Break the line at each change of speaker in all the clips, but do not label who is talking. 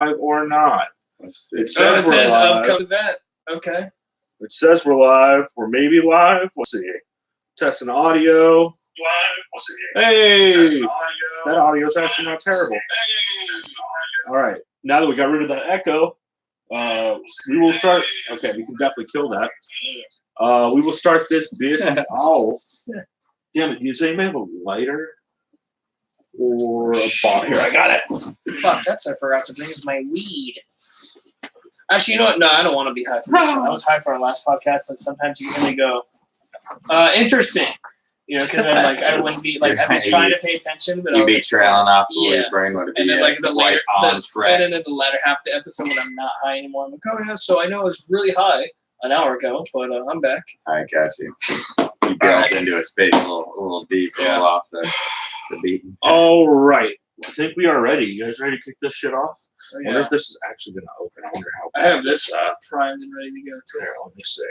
or not.
It says upcoming event. Okay.
It says we're live. We're maybe live. We'll see. Testing audio. Live. We'll see. Hey! That audio's actually not terrible. All right. Now that we got rid of that echo, we will start. Okay, we can definitely kill that. We will start this bitch off. Damn it. Does anybody have a lighter? Or a bottle? Here, I got it.
Fuck, that's what I forgot to bring is my weed. Actually, you know what? No, I don't want to be high. I was high for our last podcast, and sometimes you really go, interesting. You know, because then, like, I wouldn't be, like, I'd be trying to pay attention, but
you'd be trailing off the way your brain would be.
And then, like, the later,
on track.
And then in the latter half of the episode when I'm not high anymore, I'm like, oh, yeah, so I know I was really high an hour ago, but I'm back.
I got you. You delved into a space a little deep, a little off the beat.
All right. I think we are ready. You guys ready to kick this shit off?
Oh,
I wonder if this is actually going to open. I wonder how.
I have this primed and ready to go, too.
There, let me see.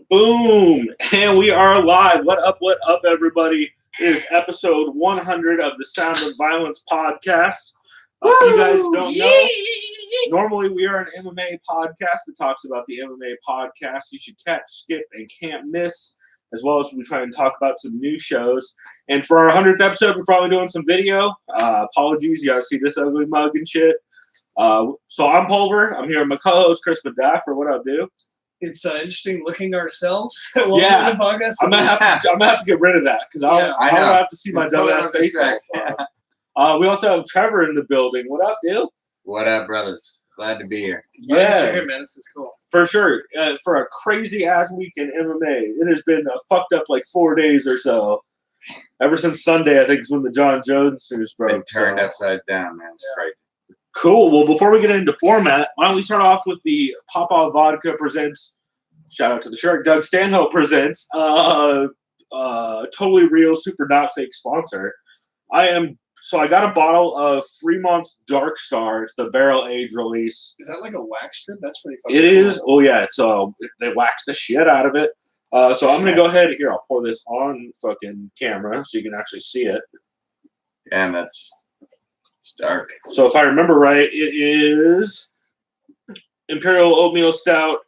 Boom! And we are live. What up, everybody? It is episode 100 of the Sound of Violence podcast. If you guys don't know, normally we are an MMA podcast that talks about the MMA podcast you should catch, skip, and can't miss, as well as we try and talk about some new shows. And for our 100th episode, we're probably doing some video. Apologies, you gotta see this ugly mug and shit. So I'm Pulver. I'm here with my co-host, Chris Madaffer. What up, dude?
It's interesting looking ourselves.
Yeah,
the podcast.
I'm gonna have to get rid of that because I don't have to see my dumbass face. We also have Trevor in the building. What up, dude?
What up, brothers? Glad to be here.
Yeah, you're here, man. This is cool.
For sure. For a crazy ass week in MMA, it has been fucked up like 4 days or so. Ever since Sunday, I think is when the John Jones news broke.
Been turned upside down, man. It's crazy.
Cool. Well, before we get into format, why don't we start off with the Papa Vodka presents. Shout out to the shark. Doug Stanhope presents. Totally real, super not fake sponsor. So I got a bottle of Fremont's Dark Star. It's the barrel age release.
Is that like a wax strip? That's pretty fucking
It is.
cool.
Oh yeah. It's they wax the shit out of it. So I'm gonna go ahead here. I'll pour this on fucking camera so you can actually see it.
Yeah, it's dark.
So if I remember right, it is Imperial Oatmeal Stout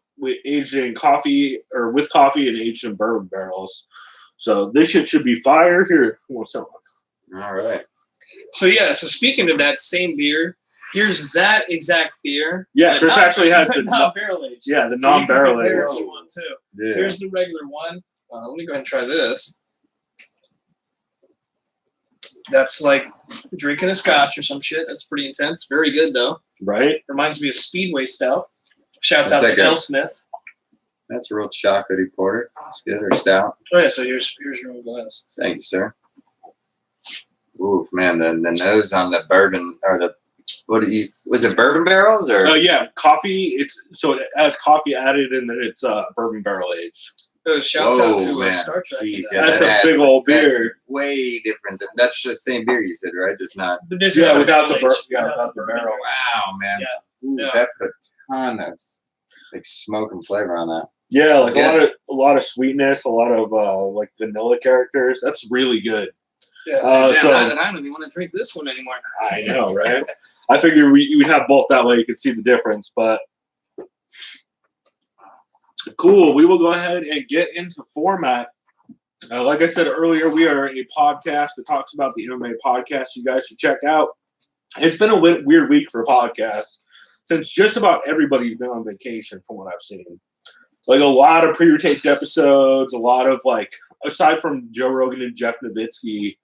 aged in coffee or with coffee and aged in bourbon barrels. So this shit should be fire. Here, who wants someone?
All right.
So speaking of that same beer, here's that exact beer.
Yeah, Chris actually has the
non-barrel aged.
Yeah, the non-barrel aged
one too.
Yeah.
Here's the regular one. Let me go ahead and try this. That's like drinking a scotch or some shit. That's pretty intense. Very good though.
Right.
Reminds me of Speedway Stout. Shouts out to L. Smith.
That's a real chocolatey porter. It's good or stout.
Oh yeah. So here's your own glass.
Thank you, sir. Oof, man, the nose on the bourbon or was it bourbon barrels or?
Oh yeah, coffee. It has coffee added and then it's bourbon barrel aged.
Shouts out to Star Trek.
Jeez,
that's a big old beer.
Way different. That's the same beer you said, right? Just not.
Without the barrel.
Wow, man.
Yeah.
Ooh, that put a ton of like smoke and flavor on that.
Yeah, like a lot of sweetness, a lot of like vanilla characters. That's really good.
Yeah, I don't even want to drink this one anymore.
I know, right? I figured we'd have both that way you could see the difference, but cool. We will go ahead and get into format. Like I said earlier, we are a podcast that talks about the MMA podcast you guys should check out. It's been a weird week for podcasts since just about everybody's been on vacation from what I've seen. Like a lot of pre-taped episodes, a lot of like, aside from Joe Rogan and Jeff Nowitzki,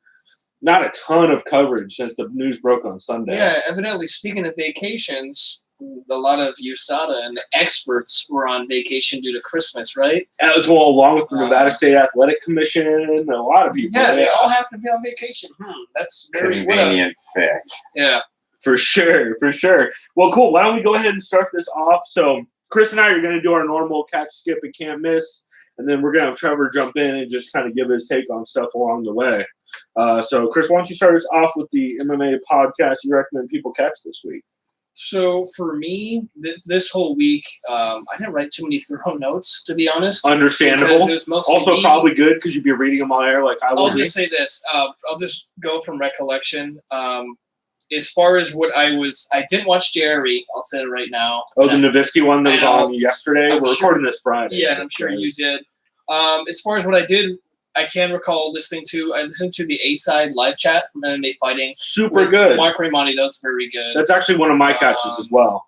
not a ton of coverage since the news broke on Sunday.
Yeah, evidently, speaking of vacations, a lot of USADA and the experts were on vacation due to Christmas, right?
As well, along with the Nevada State Athletic Commission, a lot of people.
Yeah, they all have to be on vacation. That's very
convenient fact.
Yeah.
For sure. Well, cool. Why don't we go ahead and start this off? So Chris and I are going to do our normal catch, skip, and can't miss. And then we're going to have Trevor jump in and just kind of give his take on stuff along the way. So, Chris, why don't you start us off with the MMA podcast you recommend people catch this week?
So, for me, this whole week, I didn't write too many thorough notes, to be honest.
Understandable. Also, probably good because you'd be reading them on air like I would.
I'll just say this. I'll just go from recollection. as far as what I didn't watch Jerry. I'll say it right now.
Oh, the Nowitzki one that was
I know.
on yesterday.
I'm
We're
sure-
recording this Friday.
Yeah, and I'm sure you did. As far as what I did, I can recall listening to. I listened to the A-Side live chat from MMA Fighting.
Super
with
good.
Mark Raimondi. That was very good.
That's actually one of my catches as well.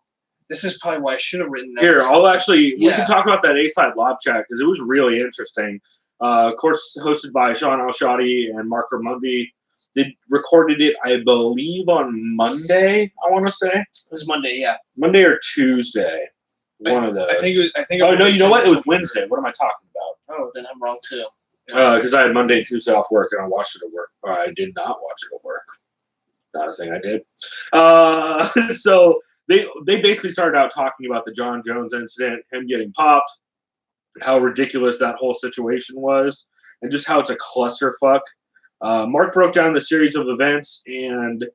This is probably why I should have written.
Here,
notes.
I'll actually. We
Yeah.
can talk about that A-Side live chat because it was really interesting. Of course, hosted by Sean Al-Shadi and Mark Raimondi. They recorded it, I believe, on Monday. I want to say
It was Monday. Yeah.
Monday or Tuesday. One of those.
I think.
Oh no! You know what? It was Wednesday. What am I talking about?
Oh, then I'm wrong too.
Because I had Monday and Tuesday off work, and I watched it at work. Or I did not watch it at work. Not a thing I did. So they basically started out talking about the John Jones incident, him getting popped, how ridiculous that whole situation was, and just how it's a clusterfuck. Mark broke down the series of events, and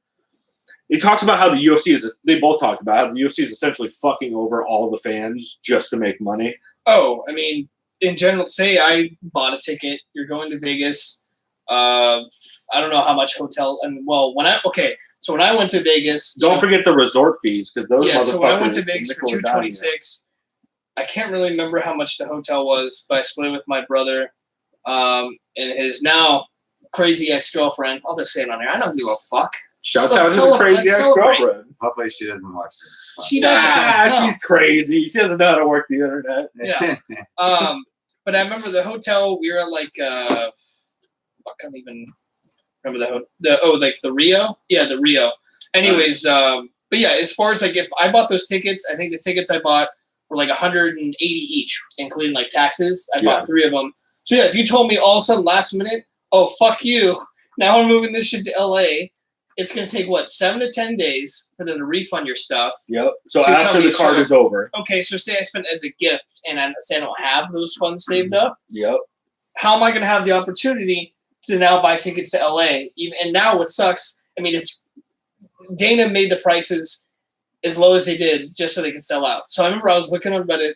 he talks about how the UFC is. They both talked about how the UFC is essentially fucking over all the fans just to make money.
Oh, I mean, in general, say I bought a ticket. You're going to Vegas. I don't know how much hotel. And well, when I went to Vegas,
Don't forget the resort fees because those motherfuckers.
So when I went to Vegas for
nickel and dime you.
$226, I can't really remember how much the hotel was, but I split it with my brother, and his now crazy ex-girlfriend. I'll just say it on there. I don't give a fuck.
Shouts out to the crazy ex-girlfriend.
Hopefully she doesn't watch this.
She doesn't. No.
She's crazy. She doesn't know how to work the internet.
Yeah. But I remember the hotel. We were at like I can't even remember the Rio. Yeah, the Rio. Anyways, but yeah, as far as like if I bought those tickets, I think the tickets I bought were like 180 each, including like taxes. I bought 3 of them. So yeah, if you told me all of a sudden last minute, oh fuck you, now we're moving this shit to LA. It's gonna take what 7 to 10 days for them to refund your stuff.
Yep. So
So
after
tell me,
the card
so-
is over.
Okay, so say I spent as a gift, and I say I don't have those funds saved up.
Yep.
How am I gonna have the opportunity to now buy tickets to LA? And now what sucks? I mean, it's Dana made the prices as low as they did just so they could sell out. So I remember I was looking on Reddit.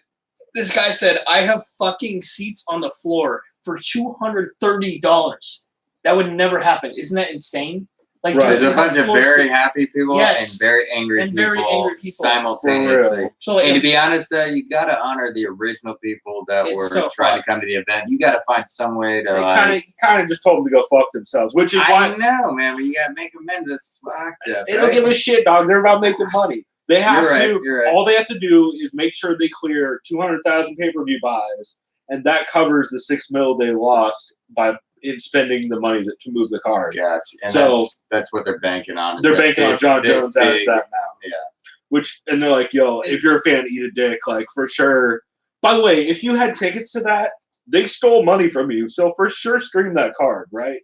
This guy said, I have fucking seats on the floor for $230. That would never happen. Isn't that insane? Like,
Right.
There's
dude,
a bunch of
floor
very
seats.
happy people
Yes.
and very angry
And
people
very angry people.
simultaneously.
So like,
And to be honest, though, you got to honor the original people that
It's
were
so
trying
fucked.
to come to the event. You got to find some way to
They
like.
kind of just told them to go fuck themselves, which is why
I know, man, but you got to make amends. It's fucked up.
they don't give a shit, dog. They're about making money. They have
You're right,
to.
you're right.
All they have to do is make sure they clear 200,000 pay-per-view buys, and that covers the $6 million they lost in spending the money to move the card.
Gotcha. And
So-
that's what they're banking on. is
They're
that
banking on
this-
John
this
Jones adds
big-
that amount.
Yeah.
And they're like, yo, if you're a fan, eat a dick, like for sure. By the way, if you had tickets to that, they stole money from you, so for sure stream that card, right?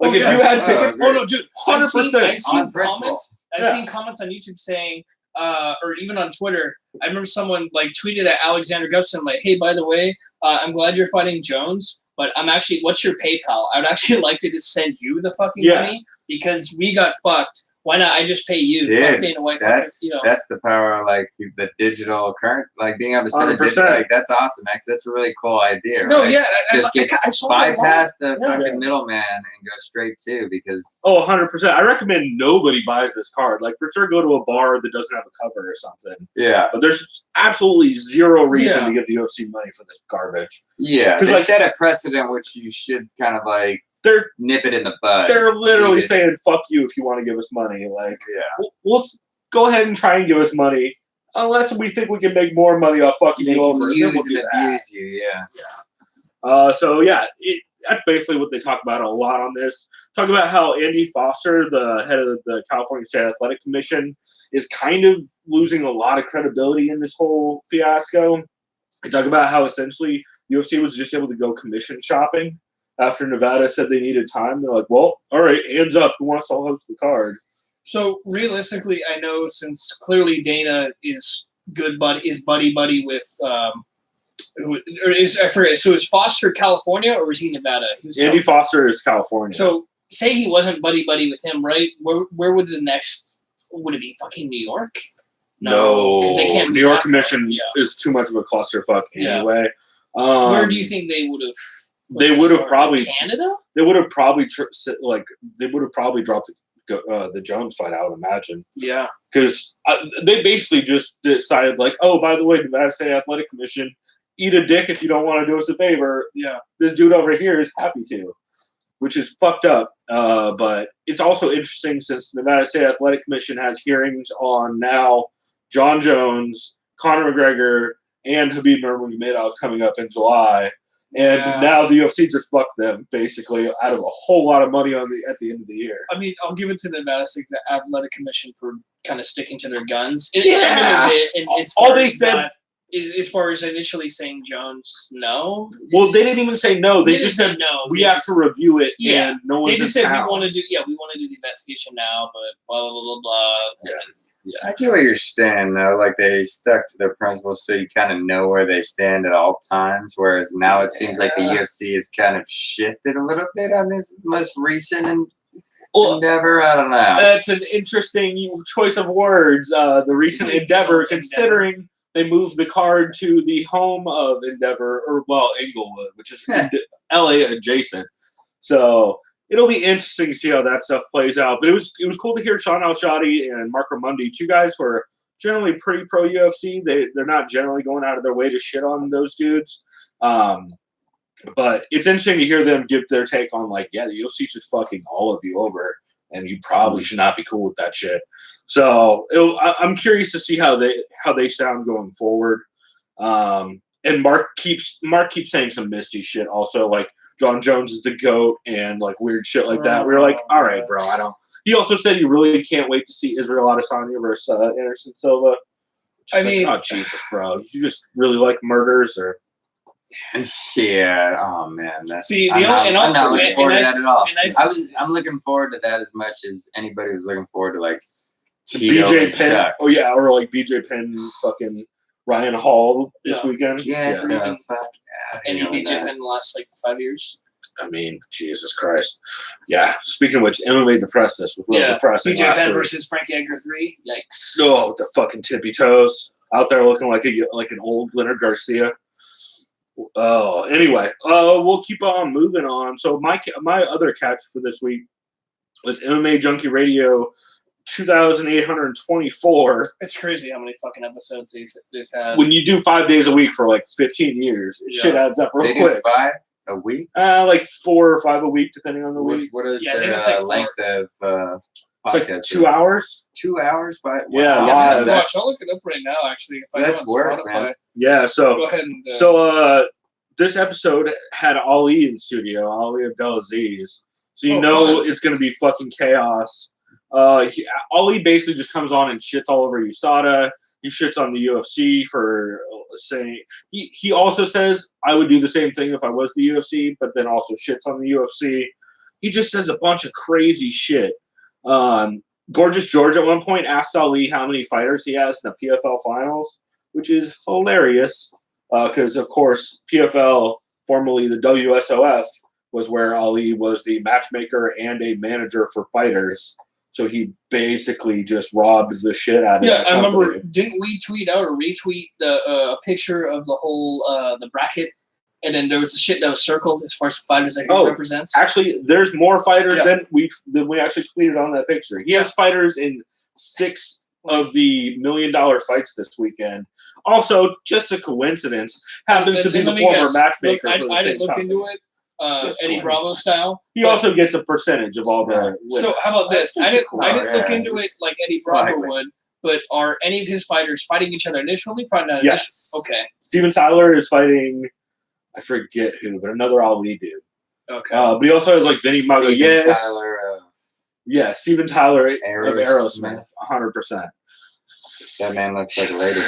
Like
Oh,
if
yeah.
you had
Oh,
tickets,
agree.
oh no, dude, I've
100%.
seen
on principle.
comments. I've
Yeah.
seen comments on YouTube saying, or even on Twitter. I remember someone like tweeted at Alexander Gustafsson like, "Hey, by the way, I'm glad you're fighting Jones, but I'm actually, what's your PayPal? I would actually like to just send you the fucking
Yeah.
money because we got fucked. Why not? I just pay you."
Dude,
Fuck Dana White.
That's
you know.
that's the power of like the digital current, like being able to send a
100%.
digital. Like that's awesome, Max. That's a really cool idea.
No,
right?
yeah,
Just get
I saw that
bypass the
Yeah.
fucking middleman and go straight to because
Oh, 100%. I recommend nobody buys this card. Like, for sure, go to a bar that doesn't have a cover or something.
yeah,
But there's absolutely zero reason
Yeah.
to give the UFC money for this garbage.
yeah.
'Cause,
They
like-
set a precedent which you should kind of like
They're
nip it in the bud.
they're literally
Leave it.
saying, fuck you if you want to give us money. Like,
Yeah.
we'll go ahead and try and give us money unless we think we can make more money off fucking
They
you
can
over. And then
use
we'll do
and
that.
abuse you. Yeah.
So yeah, that's basically what they talk about a lot on this. Talk about how Andy Foster, the head of the California State Athletic Commission, is kind of losing a lot of credibility in this whole fiasco. They talk about how essentially UFC was just able to go commission shopping after Nevada said they needed time. They're like, well, all right, hands up, who wants to host the card?
So realistically, I know since clearly Dana is buddy with I forget. So is Foster California or was he Nevada? He was
Andy
California.
Foster is California.
So say he wasn't buddy with him, right? Where would the next? Would it be fucking New York?
no,
because they can't.
New
be
York
that far.
Commission
Yeah.
is too much of a clusterfuck
Yeah.
anyway.
Where do you think they would have?
They would have probably
Canada.
they would have probably dropped the the Jones fight, I would imagine.
Yeah.
Because they basically just decided, like, oh, by the way, Nevada State Athletic Commission, eat a dick if you don't want to do us a favor.
Yeah.
This dude over here is happy to, which is fucked up. But it's also interesting since the Nevada State Athletic Commission has hearings on now John Jones, Conor McGregor, and Khabib Nurmagomedov coming up in July. And now the UFC just fucked them basically out of a whole lot of money at the end of the year.
I mean, I'll give it to the Nevada State Athletic Commission for kind of sticking to their guns.
All they said,
as far as initially saying Jones, no.
Well, they didn't even say no. They just said
no.
We have to review it.
Yeah,
and no one's
they just said
town.
we want to do the investigation now, but blah blah blah blah blah.
Yeah. I get what you're saying though. Like they stuck to their principles, so you kind of know where they stand at all times. Whereas now it seems like the UFC has kind of shifted a little bit on this most recent endeavor. I don't know.
That's an interesting choice of words. The recent endeavor, considering they moved the card to the home of Endeavor, Inglewood, which is LA adjacent. So it'll be interesting to see how that stuff plays out. But it was cool to hear Sean Al-Shadi and Mark Ramundi, two guys who are generally pretty pro UFC. They're not generally going out of their way to shit on those dudes. But it's interesting to hear them give their take on, like, yeah, the UFC's just fucking all of you over, and you probably should not be cool with that shit. So I'm curious to see how they sound going forward. And Mark keeps saying some misty shit also, like John Jones is the GOAT and like weird shit like that. We were like, all right, bro, I don't. He also said he really can't wait to see Israel Adesanya versus Anderson Silva. I mean, oh Jesus, bro, you just really like murders or?
Yeah. Oh man.
I'm
not looking forward to that at all. I'm looking forward to that as much as anybody was looking forward to like
BJ Penn. Chuck. Oh yeah, or like BJ Penn, fucking Ryan Hall this weekend.
Yeah.
Any BJ Penn in the last like 5 years.
I mean, Jesus Christ. Yeah. Speaking of which, MMA depressed us with depressing.
BJ Penn versus Frank Edgar 3. Yikes.
Oh, the fucking tippy toes out there looking like an old Leonard Garcia. Oh, anyway, we'll keep on moving on. So my other catch for this week was MMA Junkie Radio 2,824.
It's crazy how many fucking episodes they've had.
When you do 5 days a week for like 15 years, shit adds up real quick.
5 a week?
Like 4 or 5 a week, depending on the week.
What is their length of podcast?
It's like 2 hours.
2 hours?
Yeah,
live. Watch, I'll look it up right now, actually. If
that's work,
Spotify.
man.
Yeah, so
go ahead and...
this episode had Ali in studio, Ali Abdelaziz. So you know it's going to be fucking chaos. Ali basically just comes on and shits all over USADA. He shits on the UFC for saying... He also says, I would do the same thing if I was the UFC, but then also shits on the UFC. He just says a bunch of crazy shit. Gorgeous George at one point asked Ali how many fighters he has in the PFL finals, which is hilarious because, of course, PFL, formerly the WSOF, was where Ali was the matchmaker and a manager for fighters. So he basically just robbed the shit out of
Yeah, I remember, didn't we tweet out or retweet a picture of the whole the bracket? And then there was the shit that was circled as far as fighters that he represents.
Actually, there's more fighters than we actually tweeted on that picture. He has fighters in 6 of the $1 million fights this weekend. Also, just a coincidence, happens to be the former matchmaker.
I didn't look into it. Eddie Bravo style.
He also gets a percentage of all the.
So how about this? I didn't look into it like Eddie Bravo would. But are any of his fighters fighting each other initially? Probably not.
Yes.
Okay.
Steven Tyler is fighing. I forget who, but another Ali dude.
Okay.
But he also has like Vinny Magalhaes.
Steven Tyler.
Steven Tyler of Aerosmith. 100%.
That man looks like a lady.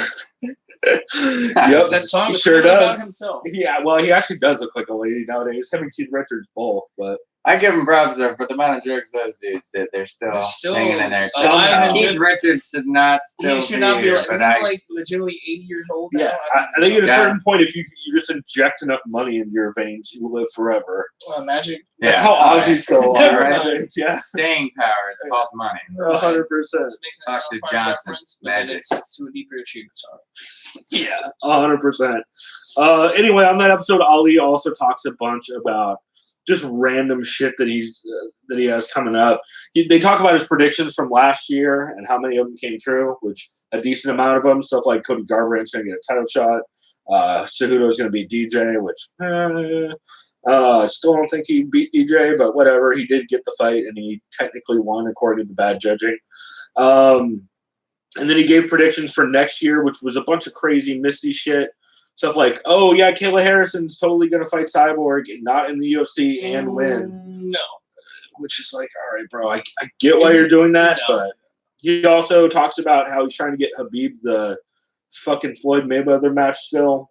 Yep,
that song
sure does.
About himself.
Yeah, well, he actually does look like a lady nowadays. Him and Keith Richards both, but
I give him props there for the amount of drugs those dudes did. They're still singing in there. Keith Richards should not still
he should not be
like,
like legitimately 80 years old now.
Yeah, I think at a certain point, if you just inject enough money into your veins, you will live forever.
Magic.
That's how Ozzy's still alive, right? Yeah.
Staying power. It's called money.
100%.
Talk to Johnson. Magic.
To a deeper issue. Sorry.
Yeah, 100%. Anyway, on that episode, Ali also talks a bunch about just random shit that he has coming up. They talk about his predictions from last year and how many of them came true, which a decent amount of them. Stuff like Cody Garbrandt's going to get a title shot. Cejudo's going to beat DJ, which still don't think he beat DJ, but whatever. He did get the fight, and he technically won according to the bad judging. And then he gave predictions for next year, which was a bunch of crazy, misty shit. Stuff like, oh, yeah, Kayla Harrison's totally going to fight Cyborg, not in the UFC, and win.
No.
Which is like, all right, bro, I get why you're doing that, but he also talks about how he's trying to get Khabib the fucking Floyd Mayweather match still,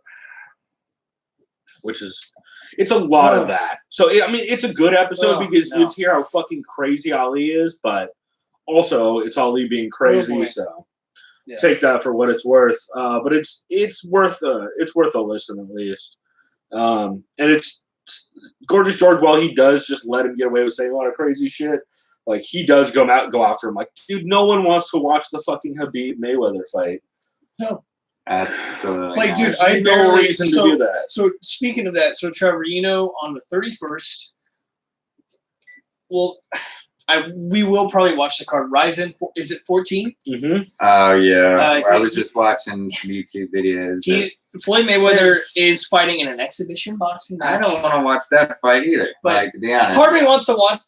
which is, it's a lot of that. So, I mean, it's a good episode because you hear how fucking crazy Ali is, but also it's Ali being crazy, so. Yeah. Take that for what it's worth, but it's worth a listen at least. And it's Gorgeous George. While he does just let him get away with saying a lot of crazy shit, like he does go after him. Like, dude, no one wants to watch the fucking Khabib Mayweather fight.
No,
absolutely.
Like, dude, I no reason to do that. So speaking of that, so Trevor, on the 31st, well. We will probably watch the card. Ryzen, is it 14?
Mm-hmm.
Oh, yeah. I was just watching some YouTube videos.
Floyd Mayweather is fighting in an exhibition boxing match.
I don't want to watch that fight either, but like, to be honest.
Part of me wants to watch.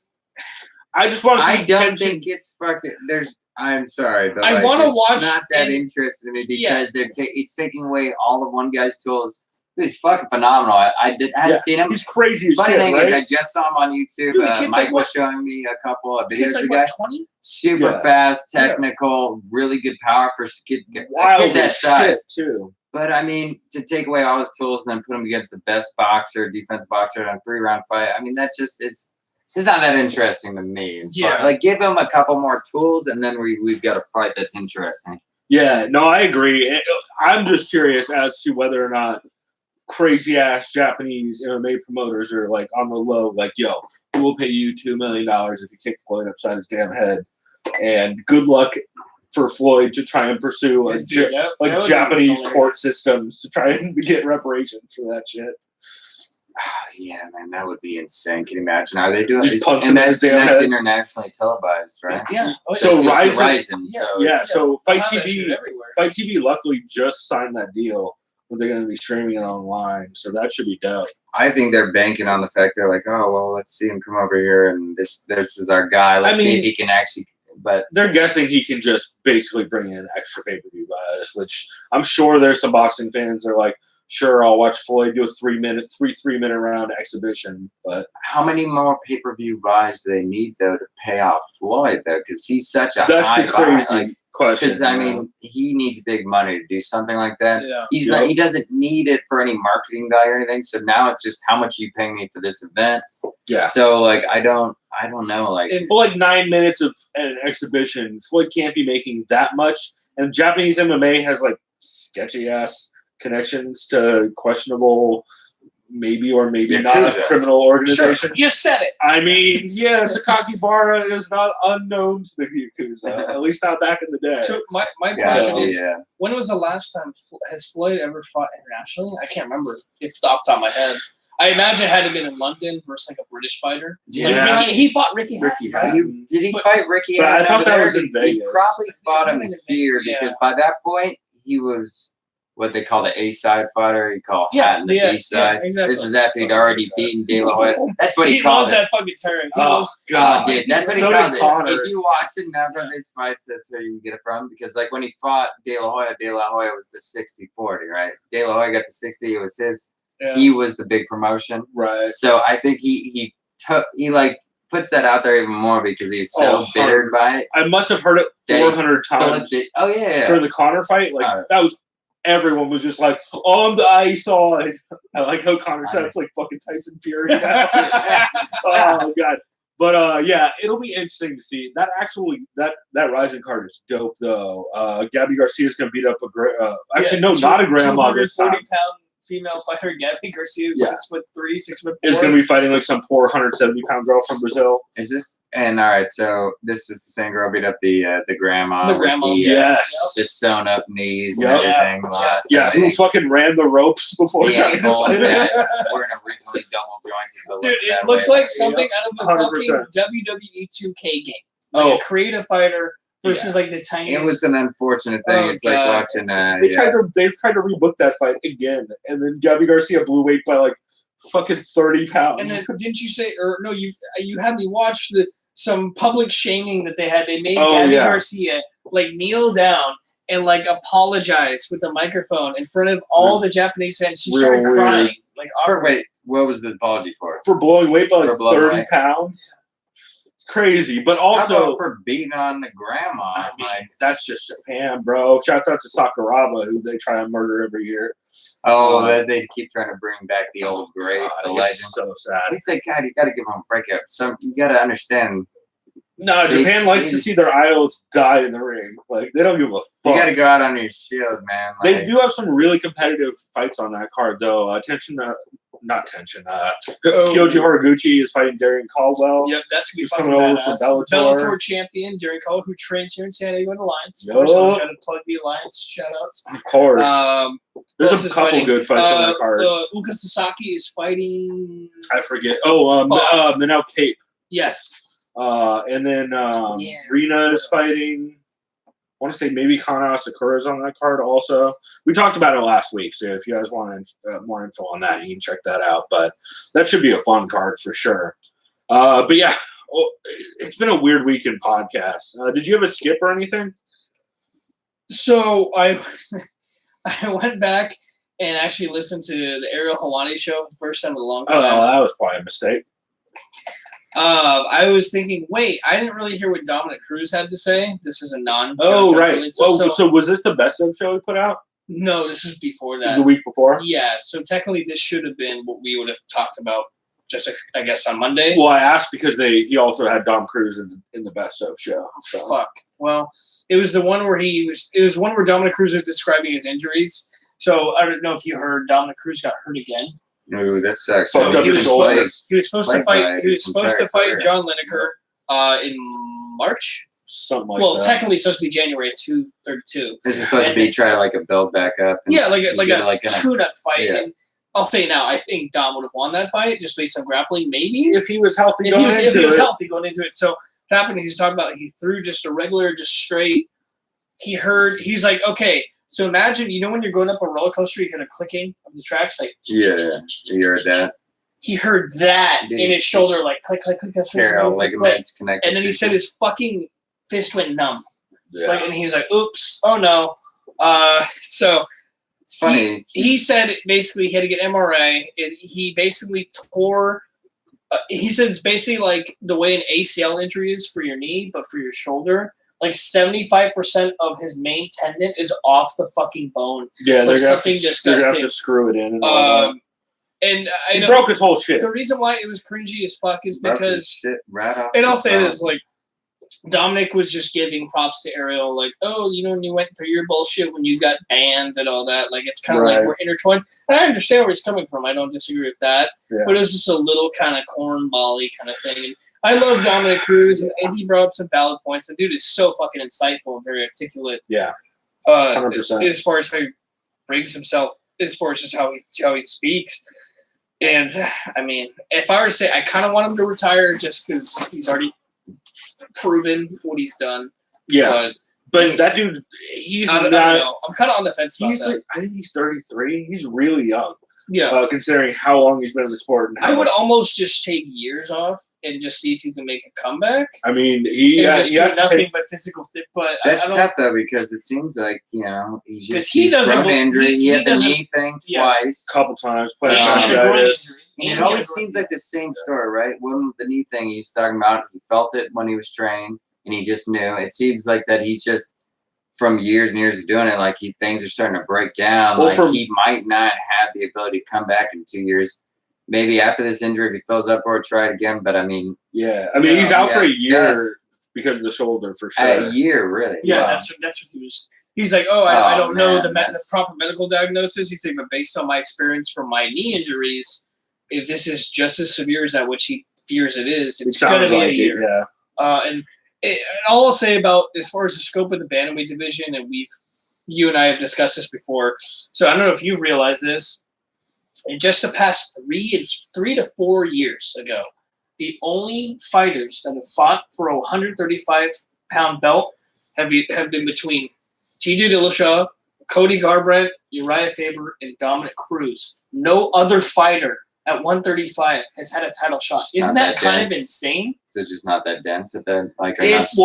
I just want to see
I don't think it's fucking... I'm sorry, but
I want to watch...
It's not that interesting to me because it's taking away all of one guy's tools. He's fucking phenomenal. I hadn't seen him.
He's crazy as
Funny
shit,
thing
right?
is, I just saw him on YouTube.
Dude,
Mike was showing me a couple of videos of the guy.
20?
Super fast, technical, really good power for a kid that size
too.
But I mean, to take away all his tools and then put him against the best boxer, defense boxer in a 3-round fight. I mean, that's just it's not that interesting to me. Like, give him a couple more tools, and then we've got a fight that's interesting.
Yeah, no, I agree. I'm just curious as to whether or not crazy ass Japanese MMA promoters are like on the low, like, yo, we'll pay you $2 million if you kick Floyd upside his damn head. And good luck for Floyd to try and pursue Japanese court systems to try and get reparations for that shit.
Yeah, man, that would be insane. Can you imagine how they do it?
And
that's internationally televised, right?
Yeah.
So
Ryzen.
So Fight TV luckily just signed that deal. They're going to be streaming it online, so that should be dope.
I think they're banking on the fact they're like, oh well, let's see him come over here, and this is our guy. Let's see if he can actually. But
they're guessing he can just basically bring in extra pay-per-view buys, which I'm sure there's some boxing fans that are like, sure, I'll watch Floyd do a 3-minute round exhibition. But
how many more pay-per-view buys do they need though to pay off Floyd though? Because he's such a
that's the crazy question.
Because I mean, he needs big money to do something like that. Yeah. He doesn't need it for any marketing value or anything. So now it's just how much are you paying me for this event?
Yeah.
So like I don't know. Like,
for like 9 minutes of an exhibition, Floyd can't be making that much. And Japanese MMA has like sketchy ass connections to questionable, maybe or maybe not criminal organization.
Sure. You said it.
I mean, yeah, Sakakibara is not unknown to the Yakuza, at least not back in the day.
So my question is, when was the last time has Floyd ever fought internationally? I can't remember if off the top of my head. I imagine it had to been in London versus like a British fighter.
Yeah,
like he fought Ricky Hatton, right?
Did he fight Ricky
Hatton? I thought that was in Vegas.
He probably fought him here because by that point he was what they call the A-side fighter. He called Hatton the B-side. Yeah, exactly. This is after he'd already beaten De La Hoya. That's what he calls it.
That fucking terror.
Oh, God, dude. That's what he calls it. If you watch a number of his fights, that's where you can get it from. Because, like, when he fought De La Hoya was the 60-40, right? De La Hoya got the 60. It was his. Yeah. He was the big promotion.
Right.
So I think he puts that out there even more because he's so bitter by it.
I must have heard it 400 times.
Oh, yeah.
For the Conor fight. Like, that was... Everyone was just like, on the ice side. I like how Conor sounds like fucking Tyson Fury now. Oh, God. But, yeah, it'll be interesting to see. That Rising card is dope, though. Gabby Garcia's going to beat up not a grandma this time.
40-pound female fighter, Gabby Garcia,
Yeah.
6'3", 6'4".
Is going to be fighting like some poor 170-pound girl from Brazil.
Is this? And all right, so this is the same girl beat up the grandma.
The
with
grandma.
Yes.
the sewn up knees
Yep.
and everything. Last
Yeah, who fucking ran the ropes before
the
trying to
ankles
fight
that
her?
weren't originally double jointed. But
Dude,
looked
it
that
looked
way.
like something out of a
100%.
fucking WWE 2K game. Like
Oh.
a creative fighter versus like the tiniest.
It was an unfortunate thing.
Oh,
It's like
God.
watching.
They've tried to rebook that fight again, and then Gabby Garcia blew weight by like fucking 30 pounds.
And then didn't you say, or no, you had me watch some public shaming that they had. They made Gabby Garcia like kneel down and like apologize with a microphone in front of all the Japanese fans. She started
Real
crying.
weird.
Like,
Wait, what was the apology for?
For blowing weight by like
For blowing
30
weight.
pounds. It's crazy, but
How
also
about for beating on the grandma?
I mean, that's just Japan, bro. Shouts out to Sakuraba, who they try and murder every year.
That they keep trying to bring back the old great, the legend.
It's so sad.
It's like, God, you got to give them a breakout. You got to understand.
No, Japan likes to see their idols die in the ring. Like, they don't give a fuck.
You got to go out on your shield, man.
They
Like,
do have some really competitive fights on that card, though. Kyoji Horiguchi is fighting Darian Caldwell.
Yep, that's gonna be
He's
fucking
coming over
badass.
from Bellator.
champion Darren Cole, who trains here in San Diego in Alliance.
Yup.
First one's gotta plug the Alliance. Shout outs.
Of course.
Who else
There's a
is
couple
fighting?
good fights on that card.
Uka Sasaki is fighting.
I forget. Manel Cape.
Yes.
And then Rina is fighting. I want to say maybe Kana Sakura is on that card also. We talked about it last week, so if you guys want more info on that, you can check that out. But that should be a fun card for sure. But yeah, it's been a weird week in podcasts. Did you have a skip or anything?
So I went back and actually listened to the Ariel Helwani show for the first time in a long time.
Oh, that was probably a mistake.
I was thinking, wait, I didn't really hear what Dominic Cruz had to say. This is a non.
Oh, right. So was this the best of show we put out?
No, this was before that.
The week before?
Yeah, so technically this should have been what we would have talked about just, I guess, on Monday.
Well, I asked because he also had Dom Cruz in the best of show. So.
Fuck. Well, it was the one where where Dominic Cruz was describing his injuries. So I don't know if you heard Dominic Cruz got hurt again.
Ooh, that sucks.
So
He was supposed to fight
career.
John Lineker in March.
Something like
Well,
that.
technically it's supposed to be January at 2/32.
This is supposed to be try to like a build back up. And
Yeah, like
get
a tune-up fight.
Yeah.
And I'll say now, I think Dom would have won that fight just based on grappling. Maybe
if he was healthy
if he was healthy going into it. So what happened? He's talking about he threw just a regular, just straight. He's like, okay. So imagine, when you're going up a roller coaster, you hear the clicking of the tracks, like
Yeah, you heard that.
he heard that
Dude,
in his shoulder, like click, click, click. That's
Carol ligaments connected.
And then he said his fucking fist went numb.
Yeah.
Like, and he's like, "Oops, oh no." So
It's funny.
He said basically he had to get MRI. He basically tore. He said it's basically like the way an ACL injury is for your knee, but for your shoulder. Like 75% of his main tendon is off the fucking bone.
Yeah,
Like
they're gonna
something
have to screw it in. And all that.
And I
He
know
broke his whole shit.
the reason why it was cringy as fuck is
Broke his
because,
shit right off
and I'll
the
say
phone.
this, like, Dominic was just giving props to Ariel, like, oh, when you went through your bullshit when you got banned and all that, like, it's kind of like
Right.
we're intertwined. And I understand where he's coming from. I don't disagree with that.
Yeah.
But it was just a little kind of cornball-y kind of thing. And I love Dominic Cruz, and he brought up some valid points. The dude is so fucking insightful and very articulate.
Yeah, 100%.
As far as how he brings himself, as far as just how he speaks. And, I mean, if I were to say, I kind of want him to retire just because he's already proven what he's done.
Yeah, but that dude, he's
I don't know. I'm kind of on the fence about that.
I think he's 33. He's really young.
Yeah.
Considering how long he's been in the sport. And how
I would
much-
almost just take years off and just see if he can make a comeback.
I mean, he
And
has
just do
to
nothing
take,
but physical fit. But
That's
I don't.
tough though because it seems like he's
Because
just
he doesn't
prone to
look-
injury.
he
He had the
doesn't-
knee thing
Yeah.
twice.
a couple times. Played
Yeah.
And he had a groin injury.
fasciitis.
And
And
it
he
always
had a
seems like the same story, right? When the knee thing he's talking about, he felt it when he was training, and he just knew. It seems like that he's just from years and years of doing it, like things are starting to break down.
Well,
like he might not have the ability to come back in 2 years. Maybe after this injury, if he fills up or try it again. But I mean,
Yeah, I mean, he's out for a year
yes.
because of the shoulder for sure.
a year really.
Yeah,
Wow.
that's what he was. He's like, I don't know
man,
the proper medical diagnosis. He's like, but based on my experience from my knee injuries, if this is just as severe as that which he fears it is, it's going to be a year. And all I'll say about as far as the scope of the bantamweight division, and you and I have discussed this before, so I don't know if you've realized this. In just the past 3 to 4 years ago, the only fighters that have fought for a 135-pound belt have been between TJ Dillashaw, Cody Garbrandt, Uriah Faber, and Dominic Cruz. No other fighter at 135 has had a title shot. Isn't that kind of insane?
Is it just not that dense at that? Like,
it's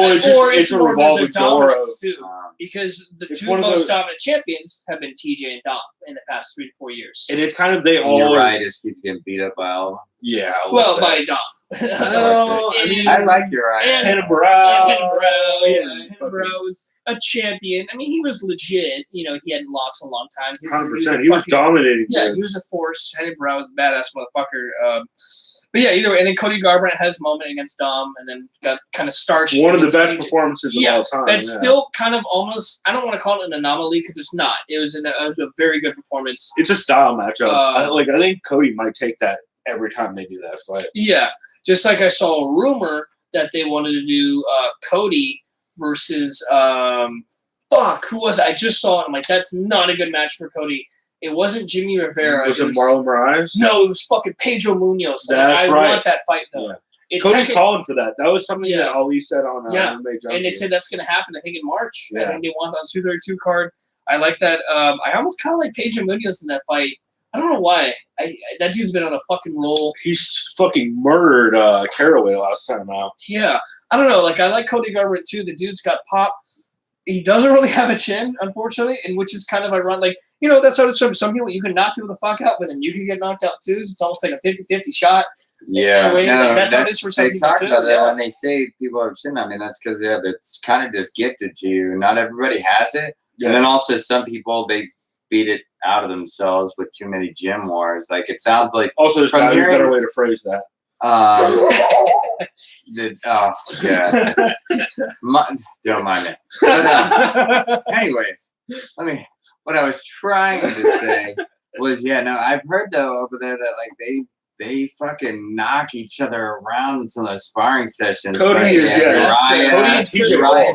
a revolving door too. Because the two most dominant champions have been TJ and Dom in the past 3 to 4 years.
And it's kind of Uriah
just keeps getting beat up by all of them.
Yeah.
Well, by Dom.
I like Uriah.
And Hennebrow was a champion. I mean, he was legit. You know, he hadn't lost in a long time.
100%. He was dominating.
Yeah, he was a force. Hennebrow was a badass motherfucker. But yeah, either way. And then Cody Garbrandt has a moment against Dom, and then got kind of starched.
One of the best performances of all time.
It's still kind of almost. I don't want to call it an anomaly because it's not. It was a very good performance.
It's a style matchup. I think Cody might take that every time they do that fight.
Yeah, just like I saw a rumor that they wanted to do Cody versus who was it? I just saw it. I'm like, that's not a good match for Cody. It wasn't Jimmy Rivera.
Was it Marlon Moraes?
No, it was fucking Pedro Munoz.
That's
I want that fight though.
Yeah. Cody's calling for that. That was something that Ali said on MMA Junkie.
And they said that's going to happen. I think in March. Yeah. I think they want that on 232 card. I like that. I almost kind of like Pedro Munoz in that fight. I don't know why. That dude's been on a fucking roll.
He's fucking murdered Caraway last time out.
Yeah. I don't know. Like, I like Cody Garbrandt too. The dude's got pop. He doesn't really have a chin, unfortunately, and which is kind of ironic. Like, you know, that's how it's some people, you can knock people the fuck out, but then you can get knocked out too. So it's almost like a 50-50 shot.
Yeah.
That's how it is for some people too.
They talk about that when they say people have chin. I mean, that's because it's kind of just gifted to you. Not everybody has it. Yeah. And then also some people, they beat it out of themselves with too many gym wars. Like, it sounds like...
Also, there's probably a better way to phrase that.
Don't mind it. But, anyways, what I was trying to say was, I've heard though over there that like they fucking knock each other around in some of those sparring sessions. Uriah's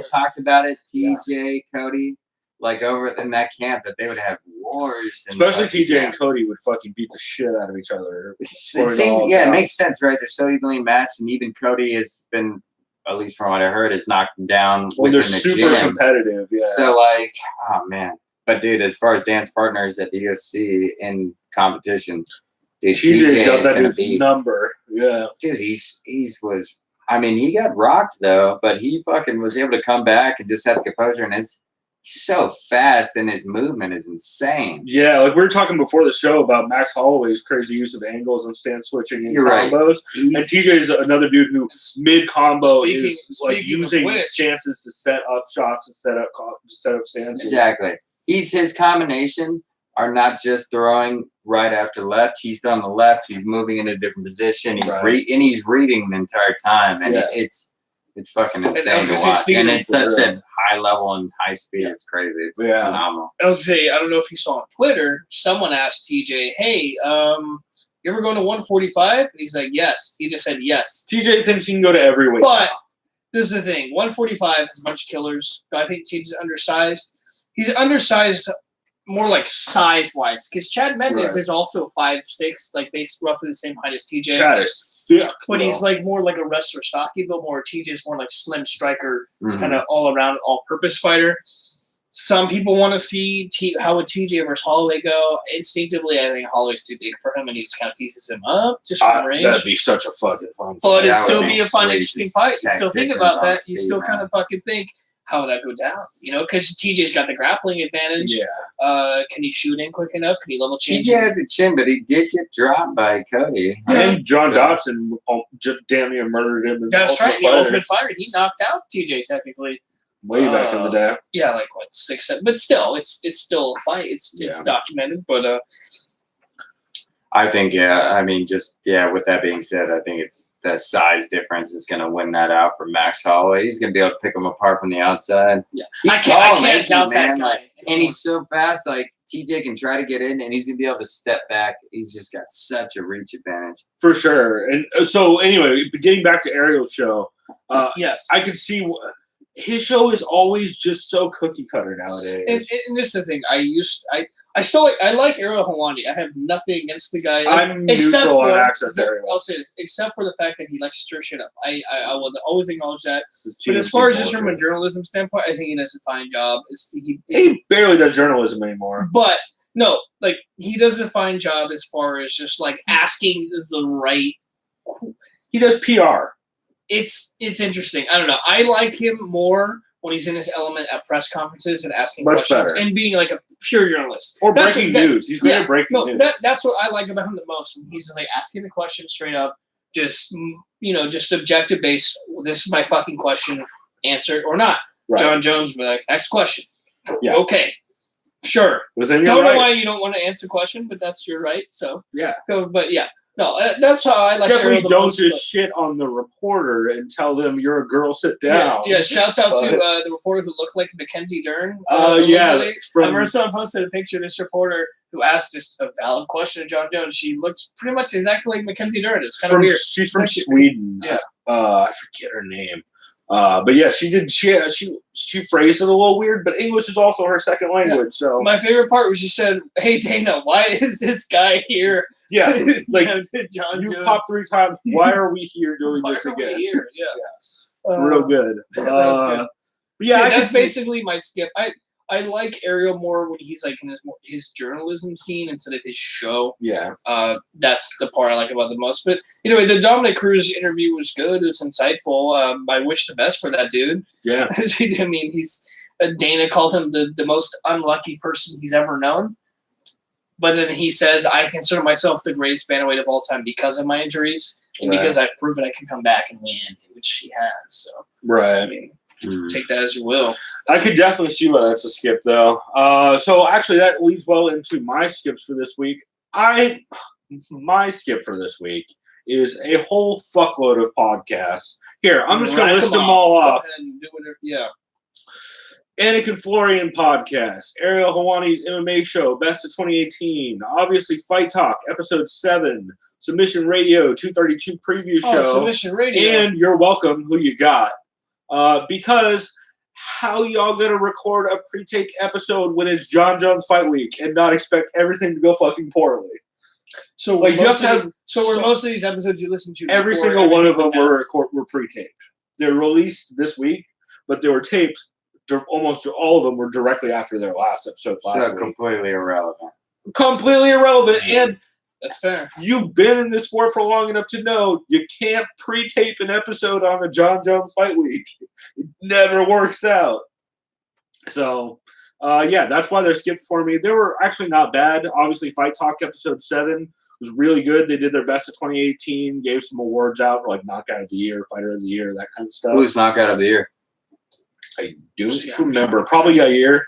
talked about it. TJ, Cody, like over in that camp that they would have wars.
Especially TJ and Cody would fucking beat the shit out of each other.
It makes sense, right? They're so evenly matched, and even Cody has been, at least from what I heard, has knocked him down.
Well, they're super competitive, yeah.
So, like, oh man. But dude, as far as dance partners at the UFC in competition, dude,
TJ's got that dude's number. Yeah.
Dude, he got rocked though, but he fucking was able to come back and just have the composure, and he's so fast and his movement is insane.
Yeah, like we were talking before the show about Max Holloway's crazy use of angles and stance switching and combos. Right. And TJ's another dude who mid-combo is like using chances to set up shots to set up stances.
Exactly. His combinations are not just throwing right after left. He's throwing the left. He's moving in a different position. He's reading the entire time, and it's fucking insane to watch. And it's such a high level and high speed. It's crazy. It's phenomenal.
I was say, I don't know if you saw on Twitter, someone asked TJ, "Hey, you ever going to 145?" And he's like, "Yes." He just said yes.
TJ thinks he can go to every weight.
But this is the thing: 145 has a bunch of killers. But I think TJ's undersized. He's undersized more like size-wise, because Chad Mendes is also 5'6", like roughly the same height as TJ.
Chad is sick,
but he's like more like a wrestler, stocky, but more TJ's more like slim striker, kind of all-around, all-purpose fighter. Some people want to see how would TJ versus Holloway go. Instinctively, I think Holloway's too big for him, and he just kind of pieces him up just from range.
That'd be such a fucking fun fight.
But it'd still be a fun, interesting fight. You still think about that. You still kind of fucking think, how would that go down? You know, because TJ's got the grappling advantage. Yeah. Can he shoot in quick enough? Can he level change?
TJ has a chin, but he did get dropped by Cody.
And John Dodson just damn near murdered him.
That's right. The Ultimate Fighter. He knocked out TJ technically.
Way back in the day.
Yeah, like what, 6, 7. But still, it's still a fight. It's documented. But
I think, yeah. I mean, with that being said, I think it's the size difference is going to win that out for Max Holloway. He's going to be able to pick him apart from the outside.
Yeah,
He's
I can't
lanky,
doubt that
man.
guy.
And he's so fast, like TJ can try to get in, and he's going to be able to step back. He's just got such a reach advantage.
For sure. And so, anyway, getting back to Ariel's show,
yes,
I could see his show is always just so cookie cutter nowadays.
And this is the thing. I like Ariel Helwani. I have nothing against the guy.
I'm
except
neutral
for,
on Access Ariel.
I'll say this, except for the fact that he likes to stir shit up. I will always acknowledge that.
It's
But as
TMZ
far as just
bullshit.
from a journalism standpoint, I think he does a fine job.
He barely does journalism anymore.
But no, like he does a fine job as far as just like asking the right.
He does PR.
It's interesting. I don't know. I like him more when he's in his element at press conferences and asking
Much
questions
better.
and being like a pure journalist.
Or
That's
breaking
what-
news. He's great at breaking
No,
news.
that's what I like about him the most. When he's like asking the question straight up, just just objective based. This is my fucking question. Answer it or not.
Right.
John Jones will be like, next question.
Yeah.
Okay. Sure.
Within your
Don't know
right.
why you don't want to answer the question, but that's your right. So
Yeah.
but yeah. No, that's how I like
Definitely
Ariel the
don't
most,
just shit on the reporter and tell them you're a girl, sit
but-
down.
Yeah, shouts out to
But-
the reporter who looked like Mackenzie Dern.
Yeah.
allegedly.
it's
I
from-
remember someone posted a picture of this reporter who asked just a valid question to John Jones. She looked pretty much exactly like Mackenzie Dern. It's kind of weird.
She's from
Actually-
Sweden.
Yeah.
I forget her name. But yeah, she phrased it a little weird, but English is also her second language. So
My favorite part was she said, "Hey Dana, why is this guy here?"
yeah, like
John
you
Jones.
popped 3 times. Why are we here doing
Why
this
are we
again?
here? Yeah.
It's real good.
that was good.
But yeah,
See,
I can
that's
see-
basically my skip. I like Ariel more when he's like in his journalism scene instead of his show.
Yeah,
That's the part I like about the most. But anyway, the Dominic Cruz interview was good. It was insightful. I wish the best for that dude.
yeah.
I mean, Dana calls him the most unlucky person he's ever known. But then he says, I consider myself the greatest bantamweight of all time because of my injuries and
Right.
because I've proven I can come back and win, which he has. So, I
Right.
mean, take that as you will.
I could definitely see why that's a skip, though. So actually, that leads well into my skips for this week. My skip for this week is a whole fuckload of podcasts. Here, I'm just going to
Rack
list
them
them all
Go
off.
ahead and do whatever. Yeah.
Anakin Florian podcast, Ariel Helwani's MMA show, Best of 2018, obviously Fight Talk, episode 7, Submission Radio 232 preview show,
Submission Radio.
and You're Welcome, Who You Got. Because how y'all gonna record a pre-tape episode when it's John Jones Fight Week and not expect everything to go fucking poorly?
So
Like, you have to have
were most of these episodes you listen to
every
before
single one of them
everything
were pre-taped. They're released this week, but they were taped. Almost all of them were directly after their last episode last
So
week.
completely irrelevant.
Completely irrelevant. And
That's fair.
you've been in this sport for long enough to know you can't pre-tape an episode on a John Jones Fight Week. It never works out. So, yeah, that's why they're skipped for me. They were actually not bad. Obviously, Fight Talk episode 7 was really good. They did their best of 2018, gave some awards out for like Knockout of the Year, Fighter of the Year, that kind of stuff.
Who's knockout of the year?
I do remember. Probably Yair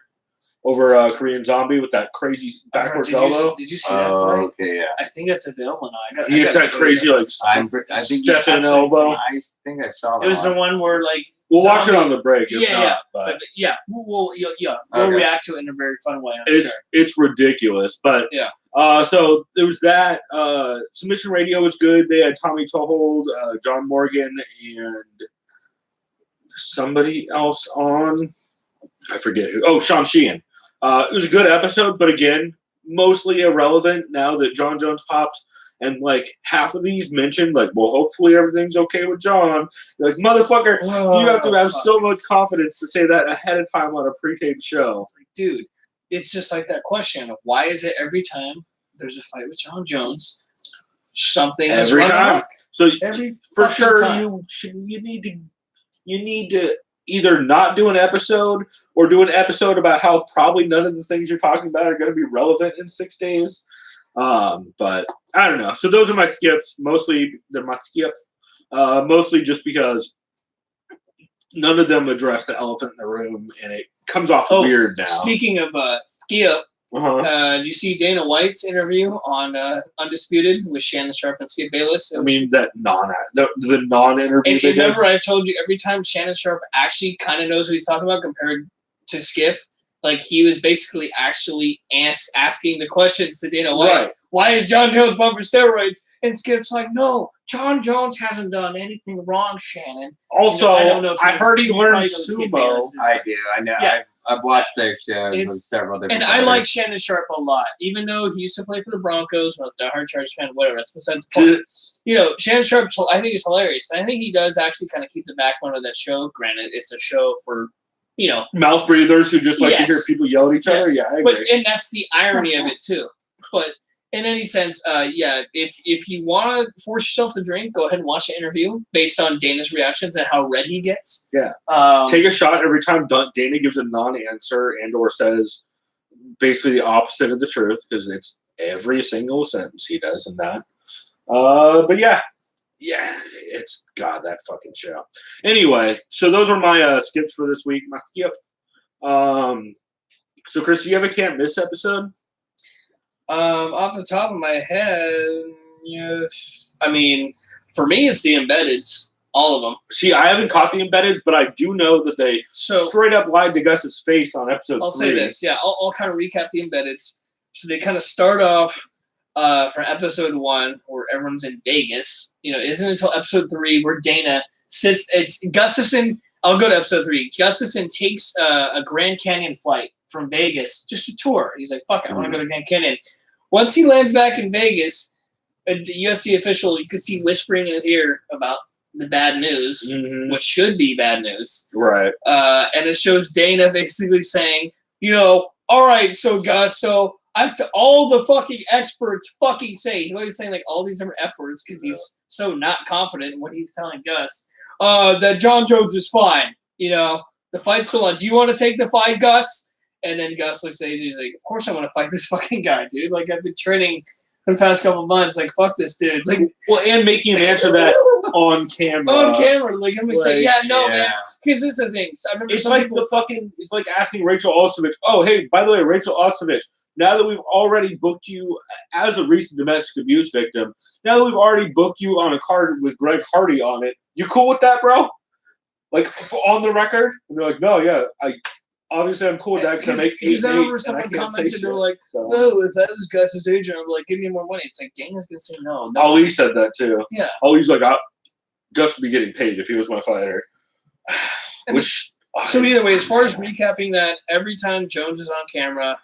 over Korean Zombie with that crazy backwards elbow.
Did you see that fight?
Okay, yeah.
I think that's available now.
He gets that crazy like
I think you
step in
should-
elbow.
I think I saw that.
It was the
one.
one where like
We'll watch it
Zombie-
on the break. If
Yeah,
not,
yeah.
But
but yeah, we'll
Okay.
react to it in a very fun way. I'm
it's
sure.
it's ridiculous. But
Yeah.
So there was that. Submission Radio was good. They had Tommy Tohold, John Morgan, and somebody else on. I forget who. Oh, Sean Sheehan. It was a good episode, but again, mostly irrelevant now that John Jones popped. And like half of these mentioned, like, well, hopefully everything's okay with John. You're like, motherfucker, you have to have so much confidence to say that ahead of time on a pre-taped show.
Dude, it's just like that question of why is it every time there's a fight with John Jones, something is
Every
running
time.
wrong?
So
Every
for
fucking
sure,
time.
you need to either not do an episode or do an episode about how probably none of the things you're talking about are going to be relevant in 6 days. But I don't know. So those are my skips. Mostly they're my skips. Mostly just because none of them address the elephant in the room, and it comes off weird now.
Speaking of skip, You see Dana White's interview on Undisputed with Shannon Sharp and Skip Bayless.
The non-interview.
And remember, I told you every time Shannon Sharp actually kind of knows what he's talking about compared to Skip. Like, he was basically actually asking the questions to Dana White.
Right.
Why is John Jones bumping steroids? And Skip's like, no, John Jones hasn't done anything wrong, Shannon.
Also,
I don't know if
I heard he learned sumo.
I do. I know.
Yeah.
I've watched their shows with several different
And I like Shannon Sharp a lot. Even though he used to play for the Broncos, when I was a diehard Chargers fan, whatever. That's besides the point. Shannon Sharp, I think, is hilarious. And I think he does actually kind of keep the backbone of that show. Granted, it's a show for
mouth breathers who just like to hear people yell at each other. Yeah, I agree.
And that's the irony of it too. But in any sense, if you want to force yourself to drink, go ahead and watch the interview based on Dana's reactions and how red he gets.
Yeah. Take a shot every time Dana gives a non-answer and or says basically the opposite of the truth, because it's every single sentence he does in that. But yeah, it's that fucking show. Anyway, so those are my skips for this week. My skips. So Chris, do you have a can't miss episode?
Off the top of my head, I mean, for me, it's the Embeddeds, all of them.
See, I haven't caught the Embeddeds, but I do know that they straight up lied to Gus's face on episode 3.
I'll say this, I'll kind of recap the Embeddeds. So they kind of start off from episode 1, where everyone's in Vegas. Isn't until episode 3 where Dana sits. It's Gustafson. I'll go to episode 3. Gustafson takes a Grand Canyon flight from Vegas just to tour. He's like, fuck it, I want to go to Grand Canyon. Once he lands back in Vegas, the UFC official, you could see whispering in his ear about the bad news, which should be bad news.
Right.
And it shows Dana basically saying, all right, so Gus, so after all the fucking experts fucking say, he's always saying like all these different F words because he's so not confident in what he's telling Gus, that John Jones is fine. The fight's still on. Do you want to take the fight, Gus? And then Gus looks at you, he's like, of course I want to fight this fucking guy, dude. Like, I've been training for the past couple of months. Like, fuck this dude. Like,
and making him answer that on camera.
On camera. Like, I'm just like, man. Because this is the thing. So I remember
it's like it's like asking Rachel Ostovich, oh, hey, by the way, Rachel Ostovich, now that we've already booked you as a recent domestic abuse victim, now that we've already booked you on a card with Greg Hardy on it, you cool with that, bro? Like, on the record? And they're like, no, obviously, I'm cool with that because I make 8
Because I remember someone commented, they were like, "No, if that was Gus's agent, I'm like, give me more money." It's like, Dana's gonna say no.
Ali said that too.
Yeah.
Ali's like, Gus would be getting paid if he was my fighter.
So either way, as far as recapping that, every time Jones is on camera,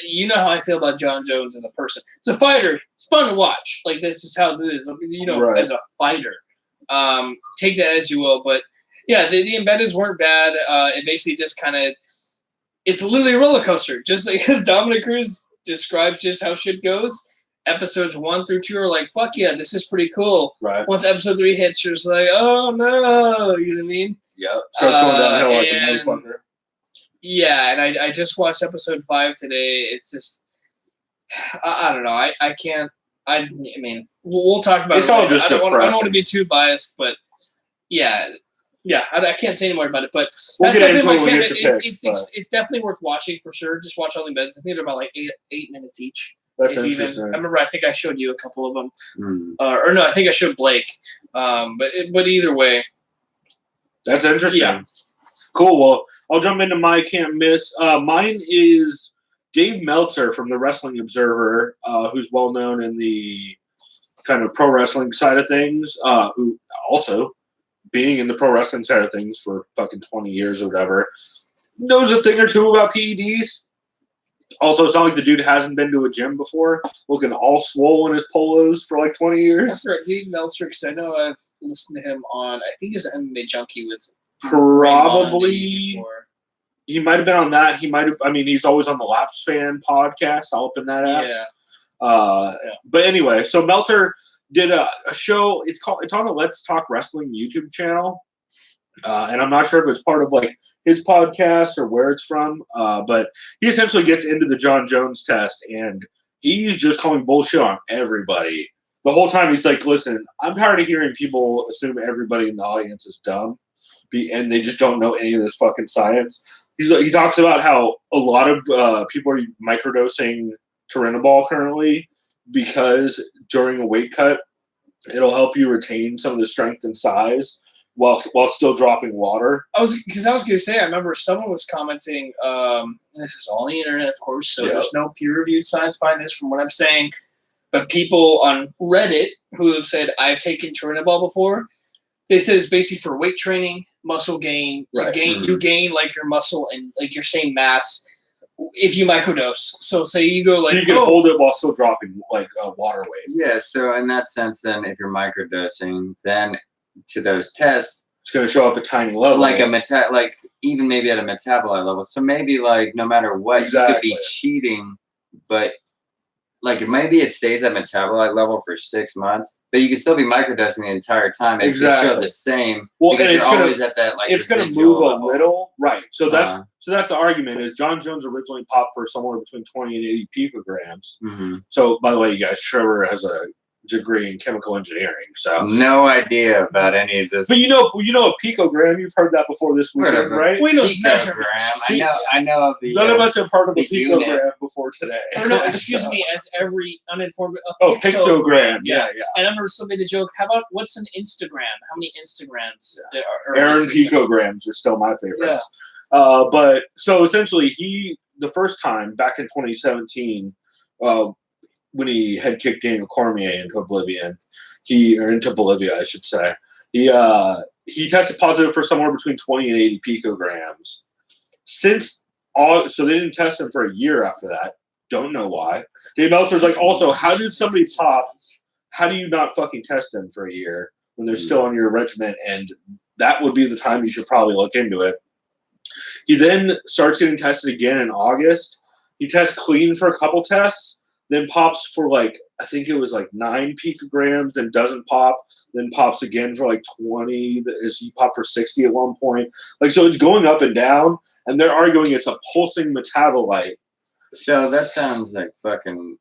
you know how I feel about John Jones as a person. It's a fighter. It's fun to watch. Like, this is how it is. Right. As a fighter. Take that as you will, but. Yeah, the Embeddeds weren't bad. It basically just kind of – it's literally a roller coaster. Just like as Dominic Cruz describes just how shit goes, episodes 1 through 2 are like, fuck yeah, this is pretty cool.
Right.
Once episode 3 hits, you're just like, oh, no. You know what I mean?
Yep. Starts going downhill like a motherfucker.
Yeah, and I just watched episode 5 today. It's just – I don't know. I can't – I mean, we'll talk about it.
It's all just depressing.
I don't want to be too biased, but yeah – yeah, I can't say any more about it, but
we'll get into it when we get to picks.
It's definitely worth watching for sure. Just watch all the Embeddeds. I think they're about like 8 minutes each.
That's interesting.
I remember I think I showed you a couple of them. Or no, I think I showed Blake. But either way.
That's interesting.
Yeah.
Cool. Well, I'll jump into my can't miss. Mine is Dave Meltzer from the Wrestling Observer, who's well known in the kind of pro wrestling side of things, who also being in the pro wrestling side of things for fucking 20 years or whatever, knows a thing or two about PEDs. Also, it's not like the dude hasn't been to a gym before, looking all swole in his polos for like 20 years.
That's right, Dave Meltzer, because I know I've listened to him on, I think he was an MMA Junkie with
probably. He might have been on that. He might have, he's always on the Laps Fan podcast. I'll open that app.
Yeah.
But anyway, so Meltzer did a show. It's on the Let's Talk Wrestling YouTube channel, and I'm not sure if it's part of like his podcast or where it's from. But he essentially gets into the John Jones test, and he's just calling bullshit on everybody the whole time. He's like, "Listen, I'm tired of hearing people assume everybody in the audience is dumb, and they just don't know any of this fucking science." he talks about how a lot of people are microdosing Turinabol currently because during a weight cut, it'll help you retain some of the strength and size while still dropping water.
I was going to say, I remember someone was commenting, this is all on the internet, of course, so there's no peer-reviewed science behind this from what I'm saying, but people on Reddit who have said, I've taken Turinabol before, they said it's basically for weight training, muscle gain.
Right.
You gain like your muscle and like your same mass if you microdose. So say you go like,
so you can hold it while still dropping like water weight.
Yeah. So in that sense, then if you're microdosing, then to those tests,
it's going to show up at tiny levels,
like even maybe at a metabolite level. So maybe like no matter what, you could be cheating, but like maybe it stays at metabolite level for 6 months, but you can still be microdosing the entire time. It's going to show the same.
Well,
because
and
you're always at that like
it's going to move
level.
a little, right? So that's the argument. Is John Jones originally popped for somewhere between 20 and 80 picograms.
Mm-hmm.
So by the way, you guys, Trevor has a degree in chemical engineering, so
no idea about any of this.
But you know a picogram. You've heard that before this weekend, right?
We know
picogram. I know of the.
None of us have heard of a picogram
unit
before today.
Oh no, excuse me, as every uninformed.
Pictogram. Yeah.
And I remember somebody made a joke. How about what's an Instagram? How many Instagrams? Are
Aaron picograms are still my favorites.
Yeah.
But so essentially, the first time back in 2017. When he had kicked Daniel Cormier into oblivion, into Bolivia, I should say. He tested positive for somewhere between 20 and 80 picograms. So they didn't test him for a year after that. Don't know why. Dave Meltzer's like, also, how did somebody pop? How do you not fucking test them for a year when they're still on your regimen? And that would be the time you should probably look into it. He then starts getting tested again in August. He tests clean for a couple tests. Then pops for I think it was 9 picograms, then doesn't pop, then pops again for 20. He popped for 60 at one point. So it's going up and down, and they're arguing it's a pulsing metabolite.
So that sounds like fucking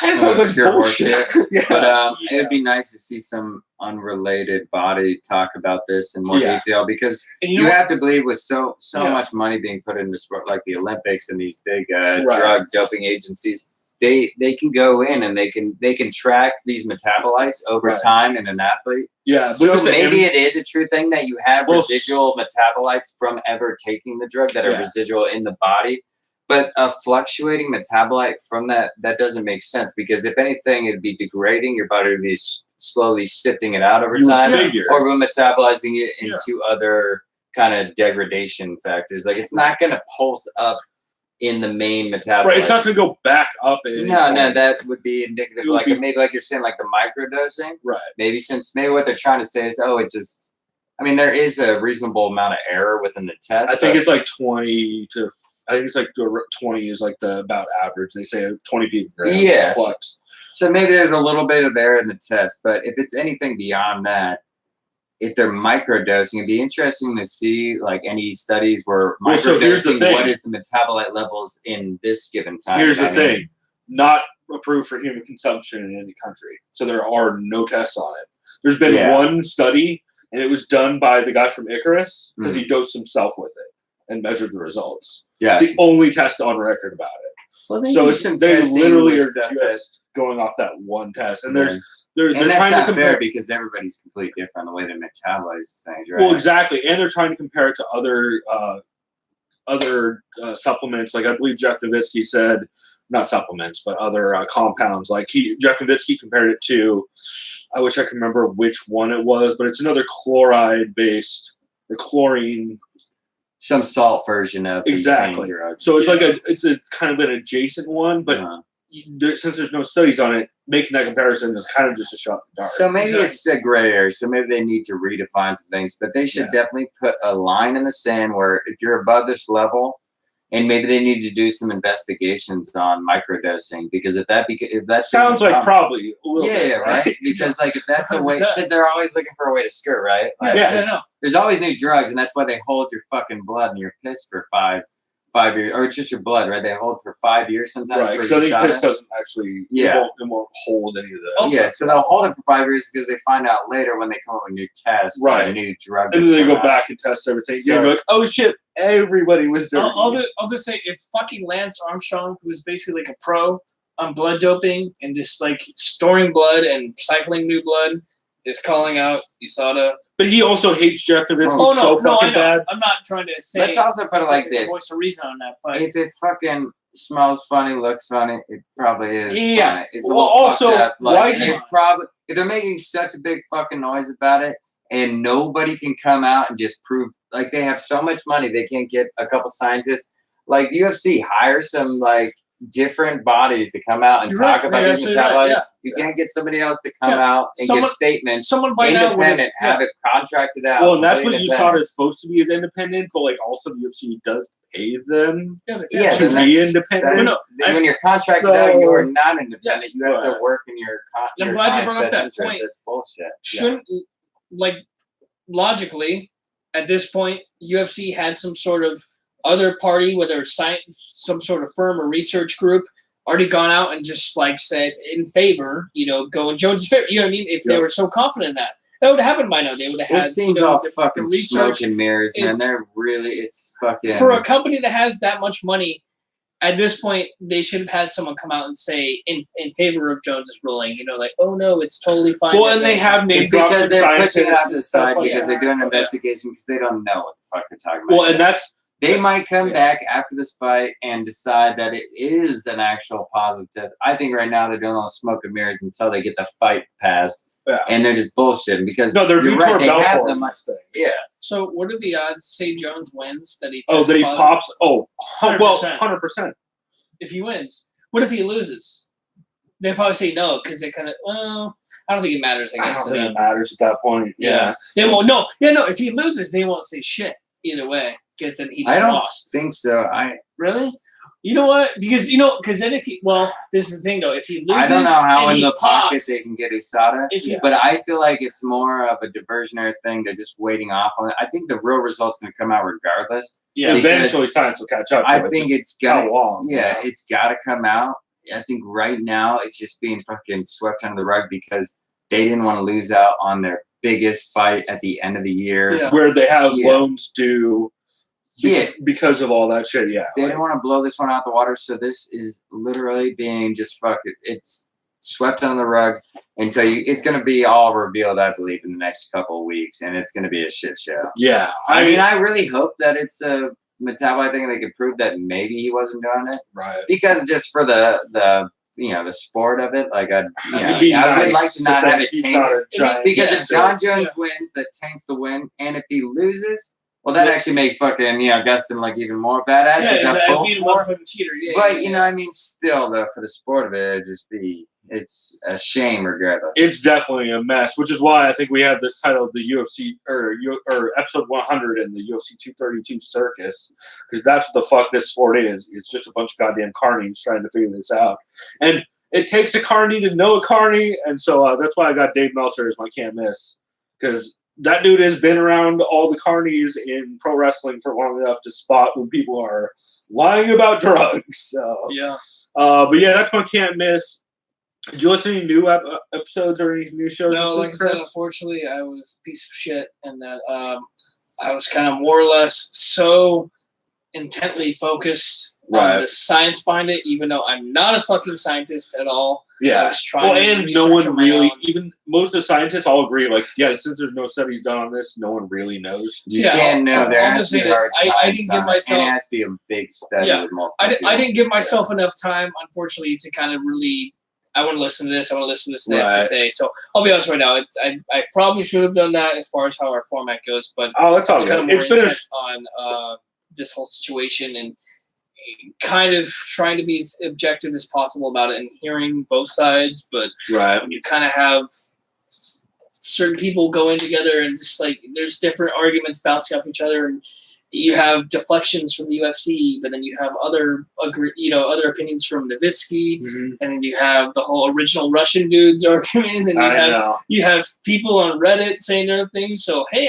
obscure
bullshit.
Yeah.
But it would be nice to see some unrelated body talk about this in more detail, because you have to believe with so much money being put into sport like the Olympics and these big drug doping agencies. They can go in and they can track these metabolites over time in an athlete.
Yeah,
so maybe it is a true thing that you have residual metabolites from ever taking the drug that are residual in the body. But a fluctuating metabolite from that doesn't make sense, because if anything, it'd be degrading. Your body would be slowly sifting it out over time, or metabolizing it into other kind of degradation factors. It's not going to pulse up in the main metabolite.
Right, it's not going to go back up.
No, that would be indicative. Maybe like you're saying, like the microdosing.
Right.
Maybe what they're trying to say is, it just. I mean, there is a reasonable amount of error within the test.
I think it's 20 to. I think it's 20 is the about average. They say 20 picograms.
Yes.
Flux.
So maybe there's a little bit of error in the test, but if it's anything beyond that, if they're microdosing, it'd be interesting to see any studies where microdosing,
so here's the thing.
What is the metabolite levels in this given time.
Here's the thing. Not approved for human consumption in any country. So there are no tests on it. There's been one study, and it was done by the guy from Icarus, because he dosed himself with it and measured the results. Yeah. It's the only test on record about it.
Well,
they literally are just going off that one test. And they're
that's
trying
not
to compare
fair, because everybody's completely different the way they metabolize things, right?
Well, exactly. And they're trying to compare it to other supplements. I believe Jeff Nowitzki said, not supplements, but other compounds. Jeff Nowitzki compared it to, I wish I could remember which one it was, but it's another chloride-based, or chlorine.
Some salt version of
exactly.
Drugs.
So it's a kind of an adjacent one, but since there's no studies on it, making that comparison is kind of just a shot in the dark.
So maybe it's a gray area. So maybe they need to redefine some things, but they should definitely put a line in the sand where if you're above this level, and maybe they need to do some investigations on microdosing, because if that
sounds like probably a little bit,
right? Because if that's a way, because they're always looking for a way to skirt, right?
No.
There's always new drugs, and that's why they hold your fucking blood and your piss for five 5 years, or it's just your blood, right? They hold for 5 years sometimes.
Right.
For
So the
USADA.
piss doesn't actually.
Yeah.
It won't hold any of that.
Oh,
Yeah, so they'll hold it for 5 years because they find out later when they come up with a new test,
Right.
a new drug.
And then they
that's
go
coming out.
back and test everything.
So-
You're like, oh shit, everybody was dirty.
I'll just say, if fucking Lance Armstrong, who is basically like a pro on blood doping and just like storing blood and cycling new blood, is calling out USADA.
But he also hates Jeff Nowitzki
Oh no,
so fucking
I know.
bad.
I'm not trying to say.
Let's also put it like this:
Voice of reason on that, but
if it fucking smells funny, looks funny, it probably is.
Yeah.
Funny. It's a
Well,
little
also,
fucked up. Like,
why
and
he-
it's probably if they're making such a big fucking noise about it, and nobody can come out and just prove. Like they have so much money, they can't get a couple scientists. Like UFC hires some like different bodies to come out and
You're
talk
right.
about
You're
these
absolutely
metabolites.
right. Yeah.
You can't get somebody else to come
Yeah.
out and
Someone-
give statements.
someone by now would
Independent, have it contracted out.
Well, and that's what
completely
USADA
independent.
is supposed to be, is independent, but like also the UFC does pay them
Yeah,
to
then
be
that's-
independent.
Well, no,
when you're contracted
So-
out, you are not independent. You have to
Right.
work in your.
I'm
your
glad you
client's
brought up
best
that
interest.
point.
That's bullshit.
shouldn't like logically at this point UFC had some sort of other party, whether it's science, some sort of firm or research group, already gone out and just like said in favor, go in Jones' favor. You know what I mean? If they
Yeah.
were so confident in that would have happened by now. They would have had.
It seems all fucking smoke and mirrors, man. It's fucking.
For a company that has that much money, at this point, they should have had someone come out and say in favor of Jones's ruling. Like, oh no, it's totally fine.
Well, and they have name
It's
drops
because
of
they're pushing it
scientists
out to the
and stuff
side
like
because
that.
they're doing an
Yeah.
investigation because they don't know what the fuck they're talking about.
Well, and that's
They might come
Yeah.
back after this fight and decide that it is an actual positive test. I think right now they're doing all smoke and mirrors until they get the fight passed,
Yeah.
and they're just bullshitting because
no, they're
you're
Vitor
right, they have
Belfort
the
and
money.
this thing.
Yeah,
So, what are the odds? Say Jones wins, that he
Oh,
tests
that he
positive?
pops. Oh, well,
100%.
100%.
If he wins. What if he loses? They probably say no because they kind of. Well, I don't think it matters. I
I
guess
don't
to
think
them.
it matters at that point. Yeah.
They won't. No. Yeah. No. If he loses, they won't say shit either way. Because then he just
I don't
lost.
think so.
Really? You know what? Because then if he this is the thing though. If he loses,
I don't know how
and
in
he
the pocket
pops,
they can get USADA,
If he,
but I feel like it's more of a diversionary thing. They're just waiting off on it. I think the real result's going to come out regardless.
Yeah.
Because
Eventually, science will catch up. To
I
it.
think
Just
it's
how
gonna.
long?
Yeah, it's got to come out. I think right now it's just being fucking swept under the rug because they didn't want to lose out on their biggest fight at the end of the year.
Yeah.
Where they have
Yeah.
loans due.
Yeah.
Because of all that shit. Yeah.
They didn't want to blow this one out the water, so this is literally being just it's swept under the rug until it's going to be all revealed, I believe, in the next couple of weeks, and it's going to be a shit show.
Yeah.
I mean, I really hope that it's a metabolite thing and they can prove that maybe he wasn't doing it
right.
because just for the sport of it, like
It'd be
I would
nice
like to not
if
have it
he's
tainted.
not a giant
Because
shit.
if John Jones wins, that taints the win, and if he loses, well, that actually makes fucking Gustin like even more badass.
yeah,
He's up
I'd
both
be a
more.
motherfucking cheater. Yeah,
But
yeah.
I mean, still though, for the sport of it, it's a shame regardless.
It's definitely a mess, which is why I think we have this title of the UFC or episode 100 in the UFC 232 Circus, because that's what the fuck this sport is. It's just a bunch of goddamn carnies trying to figure this out, and it takes a carny to know a carny, and so that's why I got Dave Meltzer as my can't miss, because that dude has been around all the carnies in pro wrestling for long enough to spot when people are lying about drugs. So
Yeah.
but yeah, that's my can't miss. Did you listen to any new episodes or any new shows
No,
this
like
week,
I said,
Chris?
unfortunately, I was a piece of shit, and that I was kind of more or less so intently focused on the science behind it, even though I'm not a fucking scientist at all. I
Yeah.
was trying
Well,
to
and no
research
one
on my
really,
own.
even most of the scientists all agree, like, yeah, since there's no studies done on this, no one really knows.
You
Yeah,
can't know. There
I'll
has
just
to be
say this.
hard
I
science
didn't
on
give
it,
myself-
and it has to be a big study
Yeah.
with multiple
I
people.
didn't give myself enough time, unfortunately, to kind of really. I want to listen to this. I want to listen to this. They have to
Right.
say. So I'll be honest right now. I probably should have done that as far as how our format goes, but
Oh, that's all
I was kind
good.
of more
It's been
intent on this whole situation and kind of trying to be as objective as possible about it and hearing both sides. But
right.
when you kind of have certain people going together and just like there's different arguments bouncing off each other, and you have deflections from the UFC, but then you have other opinions from Nowitzki, and then you have the whole original Russian dudes argument, and
I know.
you have people on Reddit saying other things. So hey,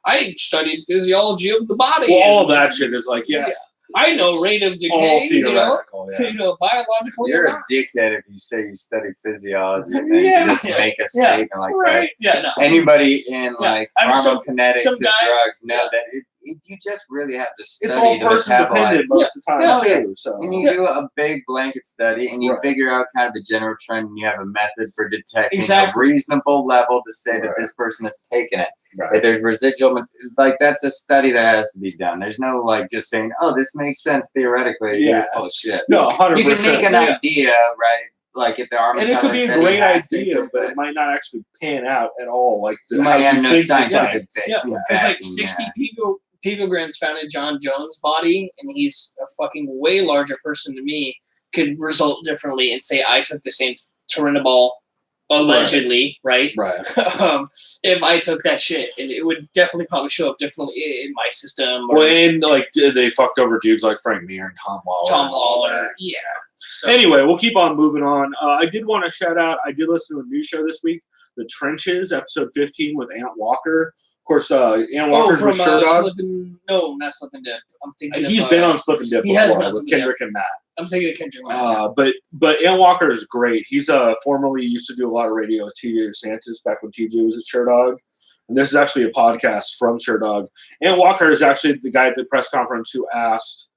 I studied physiology of the body.
Well, all
and-
that shit is like, yeah.
I know rate of decay.
All
You know,
theoretical. Yeah.
you know, biologically.
You're
or
a
not.
dickhead if you say you study physiology and then
Yeah,
you just
yeah,
make a
yeah,
statement like
right? Yeah, no.
that. Anybody in like
I mean,
pharmacokinetics
some
of
guy-
drugs know
yeah.
that you just really have to study
It's all
the
person
metabolite.
dependent most of the time
Yeah.
too. So
And you do a big blanket study and you
Right.
figure out kind of the general trend and you have a method for detecting
Exactly.
a reasonable level to say that
Right.
this person has taken it.
right.
If there's residual, like that's a study that has to be done. There's no like just saying, oh, this makes sense theoretically.
Yeah.
Oh shit.
No, 100%.
You can make an
Yeah.
idea, right? Like if the arm
and it could be a great idea, but it might not actually pan out at all. Like
you
how
might have
you
no
think the
scientific
science.
Yeah,
backing,
because like 60 picograms found in John Jones' body, and he's a fucking way larger person than me, could result differently and say I took the same Turinabol, allegedly, right?
Right.
If I took that shit, and it would definitely probably show up differently in my system. Or
Well, and like they fucked over dudes like Frank Mir and Tom Lawler.
Tom
and all
Lawler,
that.
yeah. So,
Anyway, we'll keep on moving on. I did want to shout out. I did listen to a new show this week, The Trenches, episode 15 with Ant Walker. Of course, Ant Walker's
from
with Sherdog.
not Slippin' Dip. I'm thinking
He's
of,
been on Slip and Dip
he has
before
been on
with
Slip and
Kendrick and Matt.
I'm thinking of Kendrick Lamar.
But Ant Walker is great. He's formerly used to do a lot of radio with TJ DeSantis back when TJ was at Sherdog. And this is actually a podcast from Sherdog. Ant Walker is actually the guy at the press conference who asked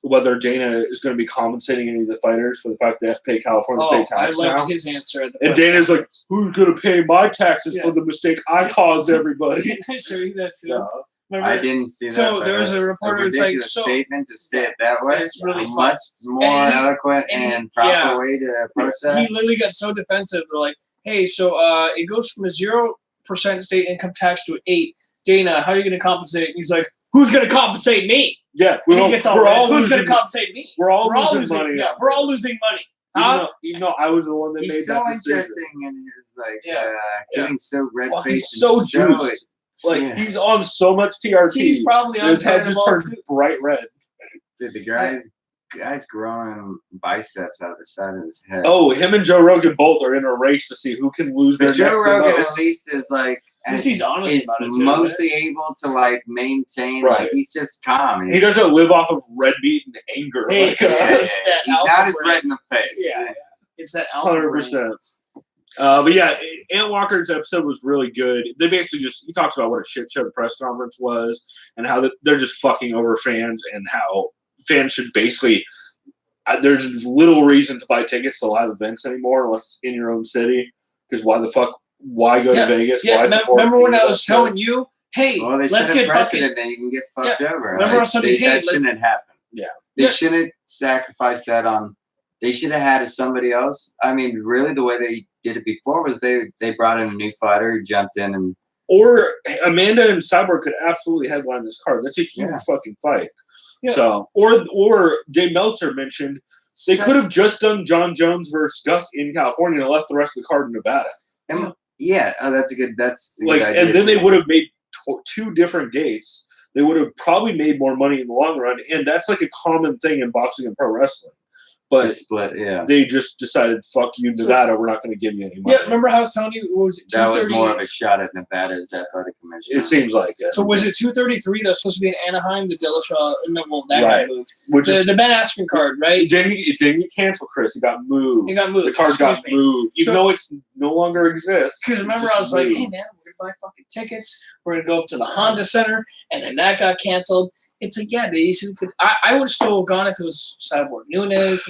whether Dana is going to be compensating any of the fighters for the fact they have to pay California state tax
I loved
now.
his answer. At the
And
press
Dana's like,
conference.
who's going to pay my taxes
Yeah.
for the mistake I caused everybody?
Didn't I show you that too?
So,
Remember?
I didn't see that.
So
but
there was a
that's
reporter who's like,
ridiculous
so-
statement to say it that way.
It's really
a
fun.
much more
And he-
eloquent
and he-
and proper
yeah.
way to approach that.
He literally got so defensive. They're like, hey, so it goes from a 0% state income tax to 8. Dana, how are you going to compensate? And he's like, who's going to compensate me?
yeah,
And he gets all
we're
red.
all
Who's going
losing
to compensate me?
We're all losing money.
Yeah, we're all losing money.
Even though I was the one that made
He's so
that decision.
interesting in his like
Yeah.
getting so red
Well, he's
faced.
so juiced. Like
Yeah.
he's on so much TRT.
He's probably
and
on
his head just
Turinabol,
turns
too.
bright red.
Dude, the guy's growing biceps out of the side of his head.
Oh, him and Joe Rogan both are in a race to see who can lose their
but Joe
next the
Rogan
most.
at least is like
At least he's honest
is
about it, too,
mostly able to like maintain.
Right.
Like he's just calm.
He doesn't live off of red meat and anger.
Hey,
like,
it's that
He's
alpha
not as
brain.
red in the face.
Yeah. It's that alpha
100%. But yeah, Ant Walker's episode was really good. They basically he talks about what a shit show the press conference was and how they're just fucking over fans and how fans should basically. There's little reason to buy tickets to live events anymore unless it's in your own city. Because why go to Vegas?
Yeah,
Why support
remember when I was
stuff?
telling you, hey,
Well, they
let's
set a
get fucking.
precedent that you can get fucked over.
Remember
Like,
something, hey,
that shouldn't have happened.
Yeah.
They
Yeah.
shouldn't sacrifice that on. They should have had somebody else. I mean, really, the way they did it before was they brought in a new fighter who jumped in and.
Or Amanda and Cyborg could absolutely headline this card. That's a huge fucking fight.
Yeah.
So, or Dave Meltzer mentioned they could have just done John Jones versus Gus in California and left the rest of the card in Nevada.
Yeah, oh, that's a good. That's a
Like,
good idea
and then they
too.
would have made two different dates. They would have probably made more money in the long run, and that's like a common thing in boxing and pro wrestling. But
The split. Yeah,
they just decided, "Fuck you, Nevada. We're not going to give you any money."
Yeah, remember how I was telling you? What was it?
that was
2:30?
more of a shot at Nevada's athletic convention.
It seems like it.
So was it 2:33? That was supposed to be in Anaheim. The Dillashaw, no, well, that
Right.
got moved.
Which is
The Ben Askren card, right?
it didn't get canceled, Chris. It got moved.
It got moved.
The card got
Excuse me.
moved, even
So-
though it's no longer exists.
Because
it
remember,
just
I was like,
moved.
hey, man, we're going to buy fucking tickets. We're going to go up to the Honda Center. And then that got canceled. It's like, yeah, they usually could. I would still have gone if it was Cyborg Nunes.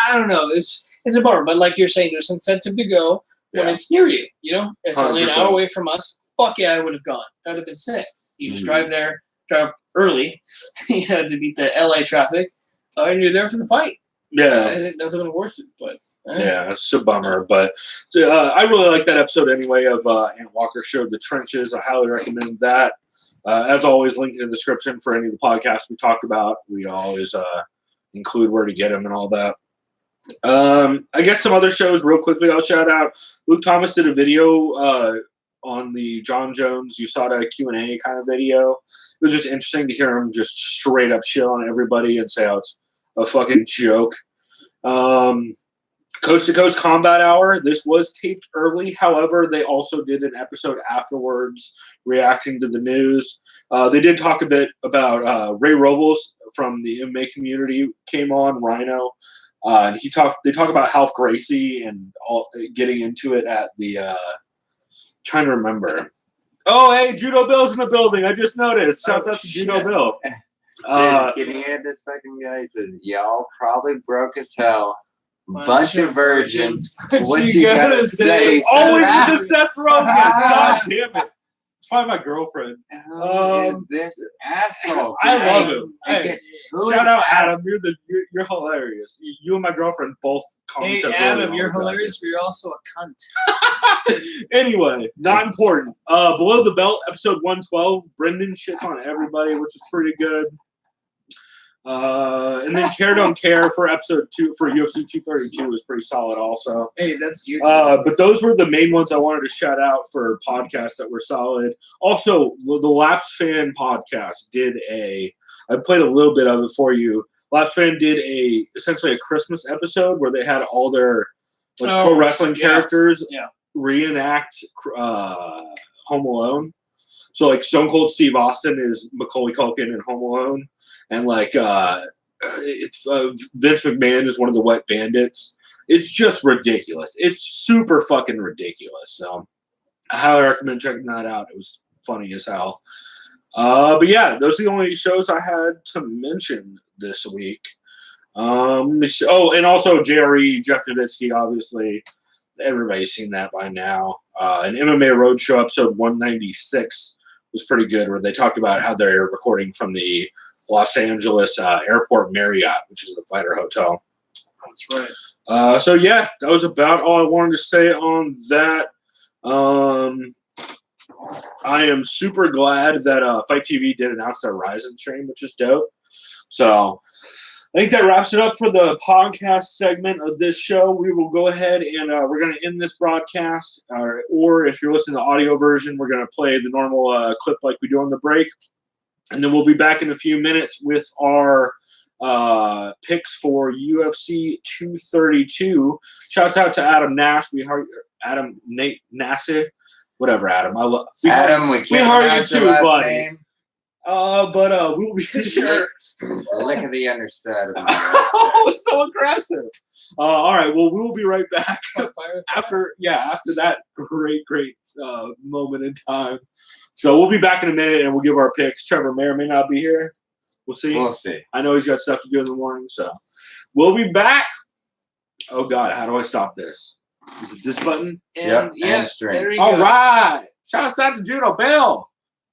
I don't know. It's a bummer. But like you're saying, there's incentive to go when
Yeah.
it's near you. You know, it's only an
100%.
hour away from us. Fuck yeah, I would have gone. That would have been sick. You just
Mhm.
drive there, drive early, to beat the LA traffic, and you're there for the fight. I
Yeah,
think that would have been worth it. But
yeah, it's a bummer. But I really like that episode anyway of Ant Walker showed the trenches. I highly recommend that. As always, link in the description for any of the podcasts we talked about. We always include where to get them and all that. I guess some other shows real quickly I'll shout out. Luke Thomas did a video on the John Jones USADA Q&A kind of video. It was just interesting to hear him just straight up shit on everybody and say how it's a fucking joke. Coast to Coast Combat Hour. This was taped early. However, they also did an episode afterwards reacting to the news. They did talk a bit about Ray Robles from the MMA community came on, Rhino. And they talk about Half Gracie and all getting into it at the trying to remember. Oh, hey, Judo Bill's in the building. I just noticed. Shouts out to Judo Bill.
Dude, can you hear this fucking guy? He says, y'all probably broke as hell. Bunch of virgins. What you gotta say?
Always with the Seth Rogen. God damn it. It's probably my girlfriend.
Who is this asshole?
I love him. Hey,
Who
shout
is
out Adam. You're hilarious. You and my girlfriend both call me
Hey,
Seth
Adam,
Rogen
you're
all the time.
hilarious, but you're also a cunt.
Anyway, not important. Below the Belt, episode 112. Brendan shits on everybody, which is pretty good. And then Care Don't Care for episode 2 for UFC 232 was pretty solid also.
Hey, that's you.
But those were the main ones I wanted to shout out for podcasts that were solid. Also, the Laps Fan podcast I played a little bit of it for you. Laps Fan did essentially a Christmas episode where they had all their pro wrestling characters reenact Home Alone. So like Stone Cold Steve Austin is Macaulay Culkin in Home Alone. And it's Vince McMahon is one of the Wet Bandits. It's just ridiculous. It's super fucking ridiculous. So I highly recommend checking that out. It was funny as hell. But yeah, those are the only shows I had to mention this week. And also JRE, Jeff Nowitzki, obviously. Everybody's seen that by now. An MMA Roadshow episode 196 was pretty good, where they talk about how they're recording from the Los Angeles Airport Marriott, which is the fighter hotel.
That's right.
So yeah, that was about all I wanted to say on that. I am super glad that Fight TV did announce their Ryzen stream, which is dope. So I think that wraps it up for the podcast segment of this show. We will go ahead and we're going to end this broadcast, or if you're listening to the audio version, we're going to play the normal clip like we do on the break. And then we'll be back in a few minutes with our picks for UFC 232. Shouts out to Adam Nash. Nate Nassif. Whatever, Adam.
We can't pronounce your last name.
But we'll be sure.
Look at the underside of
Oh, so aggressive. All right. Well, we will be right back after that great moment in time. So we'll be back in a minute, and we'll give our picks. Trevor may or may not be here. We'll see.
We'll see.
I know he's got stuff to do in the morning, so we'll be back. Oh God, how do I stop this? Is it this button?
And stream.
There you
All
go.
right. Shout out to Judo Bill.